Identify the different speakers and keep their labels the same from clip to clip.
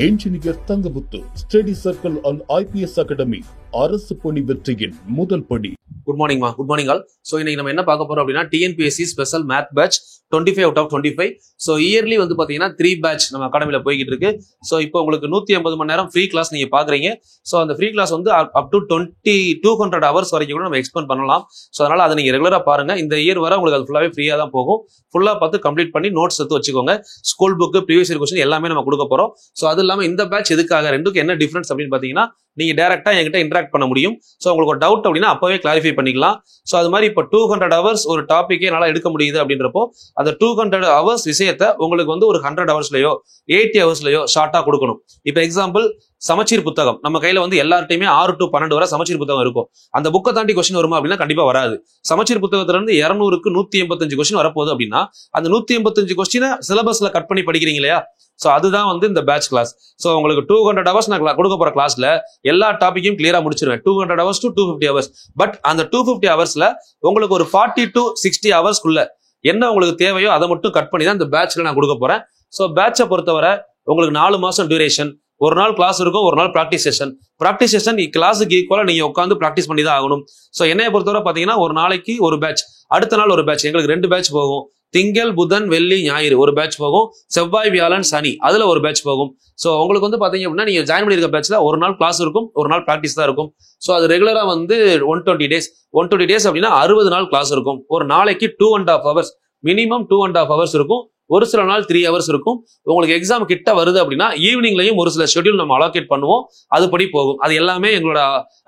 Speaker 1: Engineer Thangamuthu study circle and IPS academy அரசு பணி வெற்றியின் முதல் படி.
Speaker 2: குட் மார்னிங் மா, குட் மார்னிங் ஆல். ஸோ இன்னைக்கு நம்ம என்ன பார்க்க போறோம் அப்படின்னா TNPSC special math batch 25 out of 25. So early வந்து பார்த்தீங்கன்னா 3 பேட்ச் நம்ம அகாடமியில் போய்கிட்டு இருக்கு. ஸோ இப்போ உங்களுக்கு 150 மணி நேரம் ஃப்ரீ கிளாஸ் நீங்க பாக்குறீங்க. ஸோ அந்த ஃப்ரீ கிளாஸ் வந்து அப் டு 200 ஹவர்ஸ் வரைக்கும் கூட நம்ம எக்ஸ்பெண்ட் பண்ணலாம். ஸோ அதனால அதை நீங்க ரெகுலரா பாருங்க. இந்த இயர் வர உங்களுக்கு அது ஃபுல்லாவே ஃப்ரீயா தான் போகும். ஃபுல்லா பார்த்து கம்ப்ளீட் பண்ணி நோட்ஸ் எடுத்து வச்சுக்கோங்க. School book, previous year question எல்லாமே நம்ம கொடுக்க போறோம். ஸோ அது இல்லாம இந்த பேட்ச் எதுக்காக, ரெண்டுக்கு என்ன டிஃபரன்ஸ் அப்படின்னு பாத்தீங்கன்னா, நீங்க டைரக்டா என்கிட்ட இன்டராக்ட் பண்ண முடியும். ஸோ உங்களுக்கு ஒரு டவுட் அப்படின்னா அப்பவே கிளாரிஃபை பண்ணிக்கலாம். ஸோ அது மாதிரி இப்போ 200 ஹவர்ஸ் ஒரு டாபிக்கே என்னால் எடுக்க முடியுது அப்படின்றப்போ அந்த 200 ஹவர்ஸ் விஷயத்தை உங்களுக்கு வந்து ஒரு 100 ஹவர்ஸ்லயோ 80 ஹவர்ஸ்லயோ ஷார்ட்டா கொடுக்கணும். இப்போ எக்ஸாம்பிள் சமச்சீர் புத்தகம் நம்ம கையில வந்து எல்லார்ட்டையுமே 6 to 12 வரை சமச்சீர் புத்தகம் இருக்கும். அந்த புக்கை தாண்டி கொஸ்டின் வருமா அப்படின்னா கண்டிப்பா வராது. சமச்சீர் புத்தகத்துல இருந்து 200க்கு 185 கொஸ்டின் வரப்போகுது அப்படின்னா அந்த 185 கொஸ்டினை சிலபஸ்ல கட் பண்ணி படிக்கிறீங்க இல்லையா? சோ அதுதான் வந்து இந்த பேட்ச் கிளாஸ். சோ உங்களுக்கு 200 ஹவர்ஸ் நான் கொடுக்க போற கிளாஸ்ல எல்லா டாபிக்கையும் கிளியரா முடிச்சிருவேன். 200 ஹவர்ஸ் டு 250 ஹவர்ஸ். பட் அந்த 250 ஹவர்ஸ்ல உங்களுக்கு ஒரு 40 to 60 ஹவர்ஸ்க்குள்ள என்ன உங்களுக்கு தேவையோ அதை மட்டும் கட் பண்ணி தான் இந்த பேட்ச்ல நான் கொடுக்க போறேன். சோ பேட்சை பொறுத்தவரை உங்களுக்கு 4 மாசம் டியூரேஷன். ஒரு நாள் கிளாஸ் இருக்கும், ஒரு நாள் பிராக்டிஸ் செஷன். பிராக்டிஸ் செஷன் கிளாஸுக்கு ஈக்குவலா நீங்க உட்காந்து பிராக்டிஸ் பண்ணி தான் ஆகணும். சோ என்னைய பொறுத்தவரை பாத்தீங்கன்னா ஒரு நாளைக்கு ஒரு பேட்ச், அடுத்த நாள் ஒரு பேட்ச். எங்களுக்கு 2 பேட்ச் போகும். திங்கள், புதன், வெள்ளி, ஞாயிறு ஒரு பேட்ச் போகும். செவ்வாய், வியாழன், சனி அதுல ஒரு பேட்ச் போகும். சோ உங்களுக்கு வந்து பாத்தீங்க அப்படின்னா நீங்க ஜாயின் பண்ணிருக்க பேட்ச்ல ஒரு நாள் கிளாஸ் இருக்கும், ஒரு நாள் பிராக்டிஸ் தான் இருக்கும். சோ அது ரெகுலரா வந்து 120 டேஸ் அப்படின்னா 60 நாள் கிளாஸ் இருக்கும். ஒரு நாளைக்கு 2.5 ஹவர்ஸ், மினிமம் 2.5 ஹவர்ஸ் இருக்கும். ஒரு சில நாள் 3 ஹவர்ஸ் இருக்கும். உங்களுக்கு எக்ஸாம் கிட்ட வருது அப்படின்னா ஈவினிங்லயும் ஒரு சில ஷெட்யூல் நம்ம அலோகேட் பண்ணுவோம். அதுபடி போகும். அது எல்லாமே எங்களோட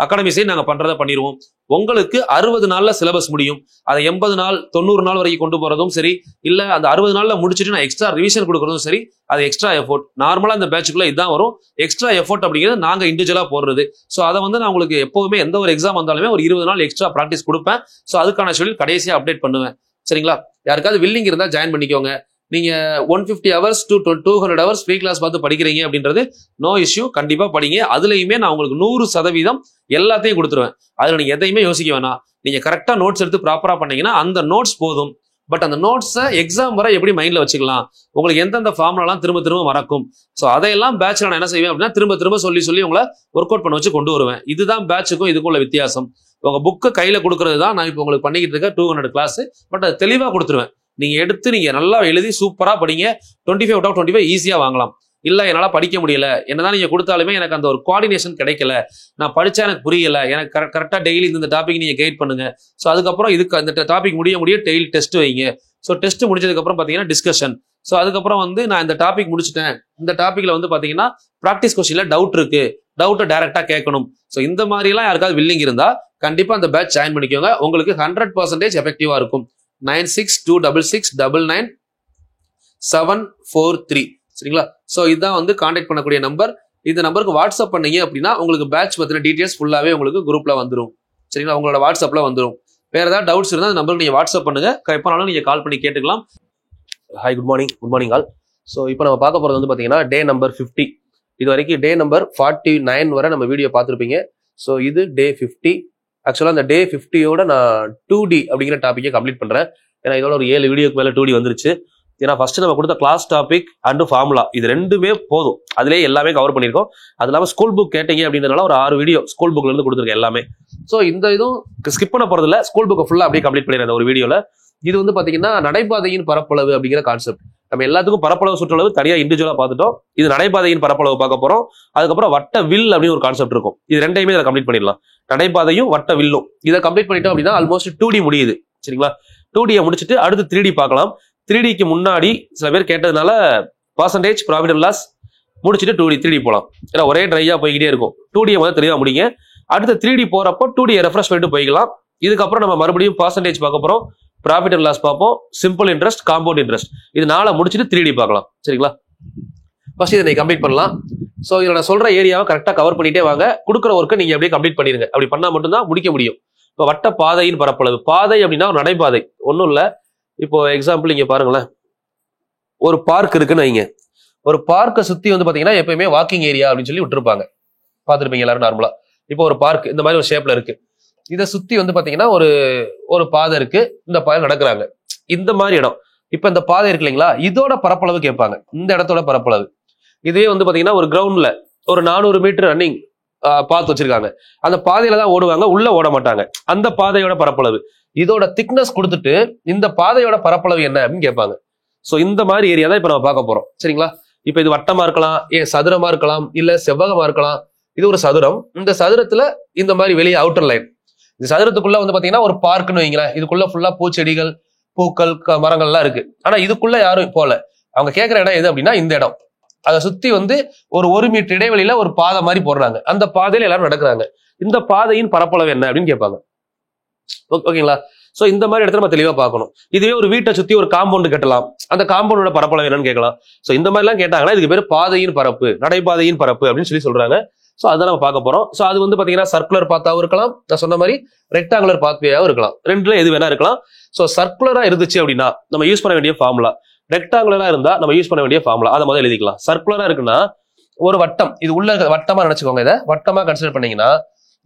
Speaker 2: அகாடமி சைடு நாங்க பண்றதை பண்ணிடுவோம். உங்களுக்கு 60 நாள்ல சிலபஸ் முடியும். அதை 80 நாள் 90 நாள் வரைக்கும் கொண்டு போறதும் சரி, இல்ல அந்த 60 நாள்ல முடிச்சுட்டு நான் எக்ஸ்ட்ரா ரிவிஷன் கொடுக்கறதும் சரி, அது எக்ஸ்ட்ரா எஃபோர்ட். நார்மலா இந்த பேட்சுக்குள்ள இதான் வரும். எக்ஸ்ட்ரா எஃபோர்ட் அப்படிங்கிறது நாங்க இண்டிவிஜுவலா போடுறது. சோ அதை வந்து நான் உங்களுக்கு எப்பவுமே எந்த ஒரு எக்ஸாம் வந்தாலுமே ஒரு 20 நாள் எக்ஸ்ட்ரா பிராக்டிஸ் கொடுப்பேன். சோ அதுக்கான ஷெட்யூல் கடைசியா அப்டேட் பண்ணுவேன். சரிங்களா? யாருக்காவது வில்லிங் இருந்தா ஜாயின் பண்ணிக்கோங்க. நீங்க 150 hours to 200 hours free class பார்த்து படிக்கிறீங்க அப்படின்றது நோ இஷ்யூ, கண்டிப்பா படிங்க. அதுலயுமே நான் உங்களுக்கு 100% எல்லாத்தையும் கொடுத்துருவேன். அதுல நீங்க எதையுமே யோசிக்க வேணாம். நீங்க கரெக்டா நோட்ஸ் எடுத்து ப்ராப்பரா பண்ணீங்கன்னா அந்த நோட்ஸ் போதும். பட் அந்த நோட்ஸை எக்ஸாம் வரை எப்படி மைண்ட்ல வச்சுக்கலாம், உங்களுக்கு எந்தெந்த ஃபார்முலாலாம் திரும்ப திரும்ப மறக்கும். ஸோ அதையெல்லாம் பேட்ச்ல நான் என்ன செய்வேன் அப்படின்னா திரும்ப திரும்ப சொல்லி உங்களை ஒர்க் அவுட் பண்ண வச்சு கொண்டு வருவேன். இதுதான் பேட்சுக்கும் இதுக்கும் உள்ள வித்தியாசம். உங்க புக்கை கையில கொடுக்கறது தான் நான் இப்போ உங்களுக்கு பண்ணிக்கிட்டு இருக்க 200 கிளாஸ். பட் அது தெளிவா கொடுத்துருவேன். நீங்க எடுத்து நீங்க நல்லா எழுதி சூப்பரா படிங்க. 25 out of 25 ஈஸியா வாங்கலாம். இல்ல என்னால படிக்க முடியல, என்னதான் நீங்க கொடுத்தாலுமே எனக்கு அந்த ஒரு கோஆர்டினேஷன் கிடைக்கல, நான் படிச்சா எனக்கு புரியல, எனக்கு கரெக்டா டெய்லி இந்த டாபிக் நீங்க கைட் பண்ணுங்க. ஸோ அதுக்கப்புறம் இதுக்கு அந்த டாபிக் முடிய டெய்லி டெஸ்ட் வைங்க. ஸோ டெஸ்ட் முடிஞ்சதுக்கு அப்புறம் பாத்தீங்கன்னா டிஸ்கஷன். ஸோ அதுக்கப்புறம் வந்து நான் இந்த டாபிக் முடிச்சுட்டேன், இந்த டாபிக்ல வந்து பாத்தீங்கன்னா ப்ராக்டிஸ் கொஸ்டின்ல டவுட் இருக்கு, டவுட்டை டைரக்டா கேட்கணும். ஸோ இந்த மாதிரி எல்லாம் யாருக்காவது வில்லிங் இருந்தா கண்டிப்பா அந்த பேட்ச் ஜாயின் பண்ணிக்கோங்க. உங்களுக்கு 100% எஃபெக்டிவா இருக்கும். 9626999743. சரிங்களா? சோ இதுதான் வந்து கான்டாக்ட் பண்ணக்கூடிய நம்பர். இந்த நம்பருக்கு வாட்ஸ்அப் பண்ணீங்க அப்படின்னா உங்களுக்கு பேட்ச் பத்தின டீடைல்ஸ் ஃபுல்லாவே உங்களுக்கு குரூப்ல வந்துடும். சரிங்களா? உங்களோட வாட்ஸ்அப்ல வந்துடும். வேற ஏதாவது டவுட்ஸ் இருந்தால் அந்த நம்பருக்கு நீங்க வாட்ஸ்அப் பண்ணுங்க. எப்பனாலும் நீங்க கால் பண்ணி கேட்டுக்கலாம். Hi, good morning all. So இப்போ நம்ம பார்க்க போறது வந்து பாத்தீங்கன்னா டே நம்பர் 50. இது வரைக்கும் டே நம்பர் 49 வரை நம்ம வீடியோ பார்த்துருப்பீங்க. ஸோ இது டே 50. ஆக்சுவலா அந்த டே 50யோட நான் 2D அப்படிங்கிற டாபிக்கை கம்ப்ளீட் பண்றேன். ஏன்னா இதோட ஒரு 7 வீடியோக்கு மேல 2D வந்துருச்சு. ஏன்னா ஃபர்ஸ்ட் நம்ம கொடுத்த கிளாஸ் டாபிக் அண்ட் ஃபார்முலா இது ரெண்டுமே போதும். அதுலேயே எல்லாமே கவர் பண்ணியிருக்கோம். அது இல்லாமல் ஸ்கூல் புக் கேட்டீங்க அப்படின்றதுனால ஒரு 6 வீடியோ ஸ்கூல் புக்ல இருந்து கொடுத்துருக்கேன் எல்லாமே. ஸோ இந்த இதுவும் ஸ்கிப் பண்ண போறதில்ல, ஸ்கூல் புக்கை ஃபுல்லா அப்படியே கம்ப்ளீட் பண்ணிடுறேன் ஒரு வீடியோல. இது வந்து பாத்தீங்கன்னா நடைபாதையின் பரப்பளவு அப்படிங்கிற கான்செப்ட். நம்ம எல்லாத்துக்கும் பரப்பளவு சுற்றளவு தனியா இண்டிவிஜுவலா பார்த்துட்டோம். இது நடைபாதையின் பரப்பளவு பார்க்க போறோம். அதுக்கப்புறம் வட்ட வில் அப்படின்னு ஒரு கான்செப்ட் இருக்கும். இது ரெண்டையுமே இதை கம்ப்ளீட் பண்ணிடலாம். நடைபாதையும் வட்ட வில்லும் இதை கம்ப்ளீட் பண்ணிட்டோம் அப்படின்னா ஆல்மோஸ்ட் 2D முடியுது. சரிங்களா? 2D முடிச்சுட்டு அடுத்து 3D பார்க்கலாம். 3Dக்கு முன்னாடி சில பேர் கேட்டதுனால பர்சன்டேஜ், ப்ராஃபிட் அண்ட் லாஸ் முடிச்சுட்டு 3D போகலாம். ஏன்னா ஒரே ட்ரையா போய்கிட்டே இருக்கும். 2D முதல்ல தெளிவா முடிங்க. அடுத்து 3D போறப்போ 2D ரெஃப்ரெஷ் பண்ணிட்டு போய்க்கலாம். இதுக்கப்புறம் நம்ம மறுபடியும் பர்சன்டேஜ் பார்க்க போறோம், ப்ராஃபிட் அண்ட் லாஸ் பார்ப்போம், சிம்பிள் இன்ட்ரெஸ்ட், காம்பவுண்ட் இன்ட்ரெஸ்ட். இது 4 முடிச்சுட்டு 3D பார்க்கலாம். சரிங்களா? ஃபர்ஸ்ட் இதை நீங்க கம்ப்ளீட் பண்ணலாம். ஸோ இதில் நான் சொல்ற ஏரியாவை கரெக்டாக கவர் பண்ணிட்டே வாங்க. கொடுக்குற ஒர்க்கை நீங்க அப்படியே கம்ப்ளீட் பண்ணிருங்க. அப்படி பண்ணா மட்டும்தான் முடிக்க முடியும். இப்போ வட்ட பாதையின் பரப்பளவு, பாதை அப்படின்னா ஒரு நடைபாதை ஒன்றும் இல்லை. இப்போ எக்ஸாம்பிள் இங்க பாருங்களேன், ஒரு பார்க் இருக்குன்னு வைங்க. ஒரு பார்க்கை சுத்தி வந்து பாத்தீங்கன்னா எப்பயுமே வாக்கிங் ஏரியா அப்படின்னு சொல்லி விட்டுருப்பாங்க, பார்த்துருப்பீங்க எல்லாரும் நார்மலா. இப்போ ஒரு பார்க் இந்த மாதிரி ஒரு ஷேப்ல இருக்கு. இதை சுத்தி வந்து பாத்தீங்கன்னா ஒரு பாதை இருக்கு. இந்த பாதை நடக்கிறாங்க. இந்த மாதிரி இடம். இப்ப இந்த பாதை இருக்கு இல்லைங்களா, இதோட பரப்பளவு கேட்பாங்க. இந்த இடத்தோட பரப்பளவு இதுவே வந்து பாத்தீங்கன்னா ஒரு கிரவுண்ட்ல ஒரு 400 மீட்டர் ரன்னிங் பாத் வச்சிருக்காங்க. அந்த பாதையில தான் ஓடுவாங்க, உள்ள ஓட மாட்டாங்க. அந்த பாதையோட பரப்பளவு, இதோட திக்னஸ் கொடுத்துட்டு இந்த பாதையோட பரப்பளவு என்ன அப்படின்னு கேட்பாங்க. சோ இந்த மாதிரி ஏரியா தான் இப்ப நம்ம பார்க்க போறோம். சரிங்களா? இப்ப இது வட்டமா இருக்கலாம், சதுரமா இருக்கலாம், இல்ல செவ்வகமா இருக்கலாம். இது ஒரு சதுரம். இந்த சதுரத்துல இந்த மாதிரி வெளியே அவுட்டர் லைன், இந்த சதுரத்துக்குள்ள வந்து பாத்தீங்கன்னா ஒரு பார்க்னு வைங்களேன். இதுக்குள்ள ஃபுல்லா பூச்செடிகள், பூக்கள், மரங்கள்லாம் இருக்கு. ஆனா இதுக்குள்ள யாரும் போல. அவங்க கேட்கிற இடம் எது அப்படின்னா இந்த இடம். அதை சுத்தி வந்து ஒரு 1 மீட்டர் இடைவெளியில ஒரு பாதை மாதிரி போடுறாங்க. அந்த பாதையில எல்லாரும் நடக்கிறாங்க. இந்த பாதையின் பரப்பளவு என்ன அப்படின்னு கேட்பாங்க. ஓகேங்களா? சோ இந்த மாதிரி இடத்துல நம்ம தெளிவா பார்க்கணும். இதுவே ஒரு வீட்டை சுத்தி ஒரு காம்பவுண்ட் கட்டலாம், அந்த காம்பவுண்டோட பரப்பளவு என்னன்னு கேட்கலாம். சோ இந்த மாதிரி எல்லாம் கேட்டாங்கன்னா இதுக்கு பேரு பாதையின் பரப்பு, நடைபாதையின் பரப்பு அப்படின்னு சொல்றாங்க. சோ அதை நம்ம பார்க்க போறோம். சோ அது வந்து பாத்தீங்கன்னா சர்க்குலர் பாத்தாவும் இருக்கலாம், நான் சொன்ன மாதிரி ரெக்டாங்குலர் பாத்வேயாவும் இருக்கலாம். ரெண்டுல எது வேணா இருக்கலாம். சோ சர்க்குலரா இருந்துச்சு அப்படின்னா நம்ம யூஸ் பண்ண வேண்டிய ஃபார்முலா, ரெக்டாங்குலரா இருந்தா நம்ம யூஸ் பண்ண வேண்டிய ஃபார்முலா அதை முதல்ல எழுதிக்கலாம். சர்க்குலரா இருக்குன்னா ஒரு வட்டம், இது உள்ள வட்டமா நினைச்சுக்கோங்க. இதை வட்டமா கன்சிடர் பண்ணீங்கன்னா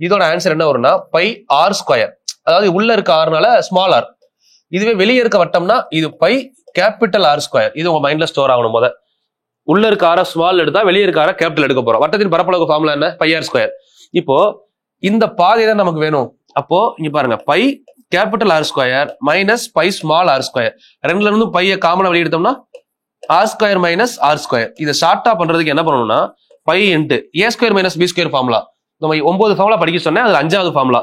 Speaker 2: இதோட ஆன்சர் என்ன வரும்னா பை ஆர் ஸ்கொயர். அதாவது உள்ள இருக்க ஆறுனால ஸ்மால் ஆர். இதுவே வெளியே இருக்க வட்டம்னா இது பை கேபிட்டல் ஆர் ஸ்கொயர். இது உங்க மைண்ட்ல ஸ்டோர் ஆகணும். முதல் உள்ள இருக்க ஆர ஸ்மால் எடுத்தா வெளியே இருக்க ஆர கேபிட்டல் எடுக்க போறோம். வட்டத்தின் பரப்பளவு ஃபார்முலா என்ன? Pi R square. இப்போ இந்த பாதை தான் நமக்கு வேணும். அப்போ இங்க பாருங்க, pi capital R square minus pi small R square. ரெண்டுல இருந்து பையை காமனா வெளியே எடுத்தோம்னா R square minus R square. இதை ஷார்ட்டா பண்றதுக்கு என்ன பண்ணணும்னா pi into A square minus B square formula. நம்ம 9 ஃபார்முலா படிக்க சொன்னேன், அதுல 5வது formula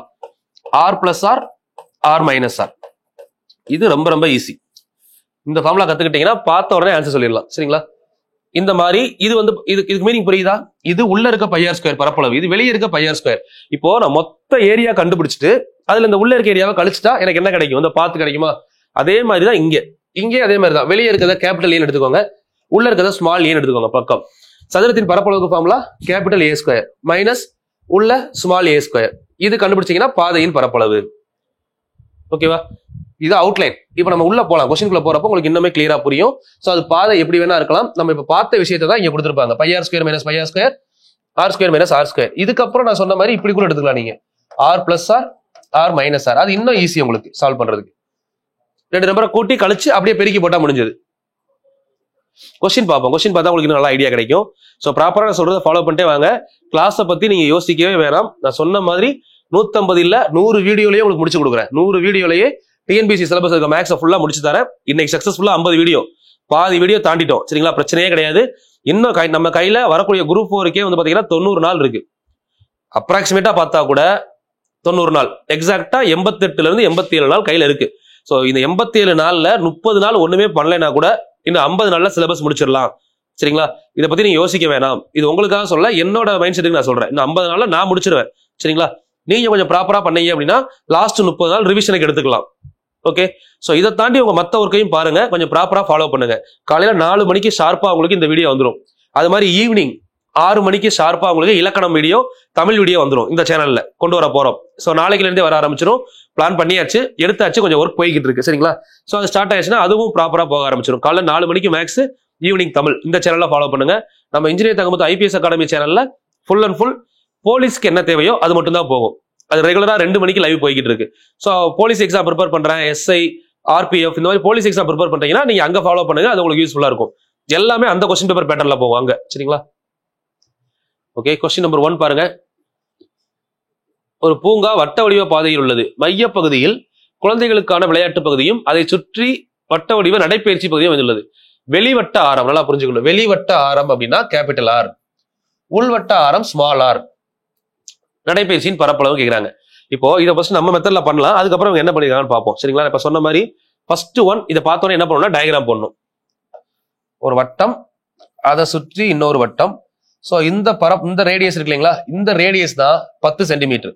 Speaker 2: R plus R, R minus R. இது ரொம்ப ரொம்ப ஈஸி. இந்த ஃபார்முலா கத்துக்கிட்டீங்கன்னா பார்த்த உடனே ஆன்சர் சொல்லிடலாம். சரிங்களா? இந்த மாதிரி இது வந்து இதுக்கு மீனிங் புரியுதா? இது உள்ள இருக்க பை ஆர் ஸ்கொயர் பரப்பளவு, இது வெளியே இருக்க பை ஆர் ஸ்கொயர். இப்போ நான் மொத்த ஏரியா கண்டுபிடிச்சிட்டு அதுல இந்த உள்ள இருக்க ஏரியாவை கழிச்சுட்டா எனக்கு என்ன கிடைக்கும்? இந்த பாத்து கிடைக்குமா? அதே மாதிரி தான் இங்கே அதே மாதிரி தான். வெளியே இருக்கிறத கேபிட்டல் ஏன்னு எடுத்துக்கோங்க, உள்ள இருக்கிறத ஸ்மால் ஏன்னு எடுத்துக்கோங்க. பக்கம் சதுரத்தின் பரப்பளவுக்கு formula capital A square minus உள்ள ஸ்மால் ஏ ஸ்கொயர். இது கண்டுபிடிச்சீங்கன்னா பாதையின் பரப்பளவு. ஓகேவா? இது அவுட்லைன். இப்ப நம்ம உள்ள போலாம், கொஸ்டின்குள்ள போறப்போ உங்களுக்கு இன்னுமே கிளியரா புரியும். சோ அது பாதை எப்படி வேணா இருக்கலாம். நம்ம இப்ப பார்த்த விஷயத்தை தான் இங்க கொடுத்திருப்பாங்க. Pi R square minus pi R square, R square minus R square. இதுக்கப்புறம் நான் சொன்ன மாதிரி இப்படி கூட எடுத்துக்கலாம் நீங்க, R plus R, R minus R. அது இன்னும் ஈஸி உங்களுக்கு சால்வ் பண்றதுக்கு. 2 நம்பரை கூட்டி கழிச்சு அப்படியே பெருக்கி போட்டா முடிஞ்சது. கொஸ்டின் பார்ப்போம். கொஸ்டின் பார்த்தா உங்களுக்கு நல்லா ஐடியா கிடைக்கும். ஸோ ப்ராப்பரா நான் சொல்றதை ஃபாலோ பண்ணிட்டே வாங்க. கிளாஸை பத்தி நீங்க யோசிக்கவே வேணாம். நான் சொன்ன மாதிரி 150 இல்ல 100 வீடியோலயே உங்களுக்கு முடிச்சு கொடுக்குறேன். 100 வீடியோலயே டிஎன்பிஎஸ்சி சிலபஸ் இருக்க மேக்ஸை ஃபுல்லா முடிச்சு தரேன். இன்னைக்கு சக்சஸ்ஃபுல்லா 50 வீடியோ, பாதி வீடியோ தாண்டிட்டோம். சரிங்களா? பிரச்சனையே கிடையாது. இன்னும் நம்ம கையில வரக்கூடிய குரூப் 4க்கே வந்து பாத்தீங்கன்னா 90 நாள் இருக்கு. அப்ராக்சிமேட்டா பார்த்தா கூட 90 நாள், எக்ஸாக்டா 88ல இருந்து 87 நாள் கையில இருக்கு. சோ இந்த 87 நாள்ல 30 நாள் ஒண்ணுமே பண்ணலைன்னா கூட இன்னும் 50 நாள்ல சிலபஸ் முடிச்சிடலாம். சரிங்களா? இதை பத்தி நீங்க யோசிக்க வேணாம். இது உங்களுக்காக சொல்ல, என்னோட மைண்ட் செட்டுக்கு நான் சொல்றேன். இன்னும் 50 நாள்ல நான் முடிச்சிருவேன். சரிங்களா? நீங்க கொஞ்சம் ப்ராப்பரா பண்ணீங்க அப்படின்னா லாஸ்ட் 30 நாள் ரிவிஷனுக்கு எடுத்துக்கலாம். ஓகே? சோ இதை தாண்டி உங்க மத்த ஒர்க்கையும் பாருங்க, கொஞ்சம் ப்ராப்பரா ஃபாலோ பண்ணுங்க. காலையில 4 மணிக்கு ஷார்ப்பா உங்களுக்கு இந்த வீடியோ வந்துடும். அது மாதிரி ஈவினிங் 6 மணிக்கு ஷார்ப்பா உங்களுக்கு இலக்கணம் வீடியோ, தமிழ் வீடியோ வந்துடும். இந்த சேனல்ல கொண்டு வர போறோம். சோ நாளைக்குல இருந்தே வர ஆரம்பிச்சிடும். பிளான் பண்ணியாச்சு, எடுத்தாச்சு, கொஞ்சம் ஒர்க் போய்கிட்டு இருக்கு. சரிங்களா? சோ அது ஸ்டார்ட் ஆயிடுச்சுன்னா அதுவும் ப்ராப்பரா போக ஆரம்பிச்சிடும். காலைல 4 மணிக்கு மேக்ஸ், ஈவினிங் தமிழ். இந்த சேனல்ல ஃபாலோ பண்ணுங்க. நம்ம இன்ஜினியர் தங்கமுத்து ஐபிஎஸ் அகாடமி சேனல்ல ஃபுல் அண்ட் ஃபுல் போலீஸ்க்கு என்ன தேவையோ அது மட்டும் தான் போகும். அது ரெகுலரா 2 மணிக்கு லைவ் போய்கிட்டு இருக்கு. சோ போலீஸ் எக்ஸாம் ப்ரிப்பேர் பண்றேன், எஸ்ஐ, ஆர்பிஎஃப், இந்த மாதிரி போலீஸ் எக்ஸாம் ப்ரிப்பேர் பண்றீங்கன்னா நீங்க அங்க ஃபாலோ பண்ணுங்க. அது உங்களுக்கு யூஸ்ஃபுல்லா இருக்கும். எல்லாமே அந்த கொஸ்டின் பேப்பர் பேட்டர்ன்ல போகும் அங்க. சரிங்களா? ஓகே, கொஸ்டின் நம்பர் 1 பாருங்க. ஒரு பூங்கா வட்ட வடிவ பாதையில் உள்ளது. மையப்பகுதியில் குழந்தைகளுக்கான விளையாட்டு பகுதியும் அதை சுற்றி வட்ட வடிவ நடைபயிற்சி பகுதியும் வந்துள்ளது. வெளிவட்ட ஆரம் நல்லா புரிஞ்சுக்கணும். வெளிவட்ட ஆரம் அப்படின்னா கேபிட்டல் ஆர், உள்வட்ட ஆரம் ஸ்மால் ஆர். நடைபயிற்சியின் பரப்பளவு கேட்கிறாங்க. இப்போ இதை ஃபர்ஸ்ட் நம்ம மெத்தட்ல பண்ணலாம், அதுக்கப்புறம் என்ன பண்ணிருக்காங்கன்னு பார்ப்போம். சரிங்களா? இப்ப சொன்ன மாதிரி ஃபர்ஸ்ட் 1 இதை பார்த்தோன்னே என்ன பண்ணணும்னா டயக்ராம் போடணும். ஒரு வட்டம், அதை சுற்றி இன்னொரு வட்டம். சோ இந்த ரேடியஸ் இருக்கு இல்லைங்களா, இந்த ரேடியஸ் தான் 10 சென்டிமீட்டர்.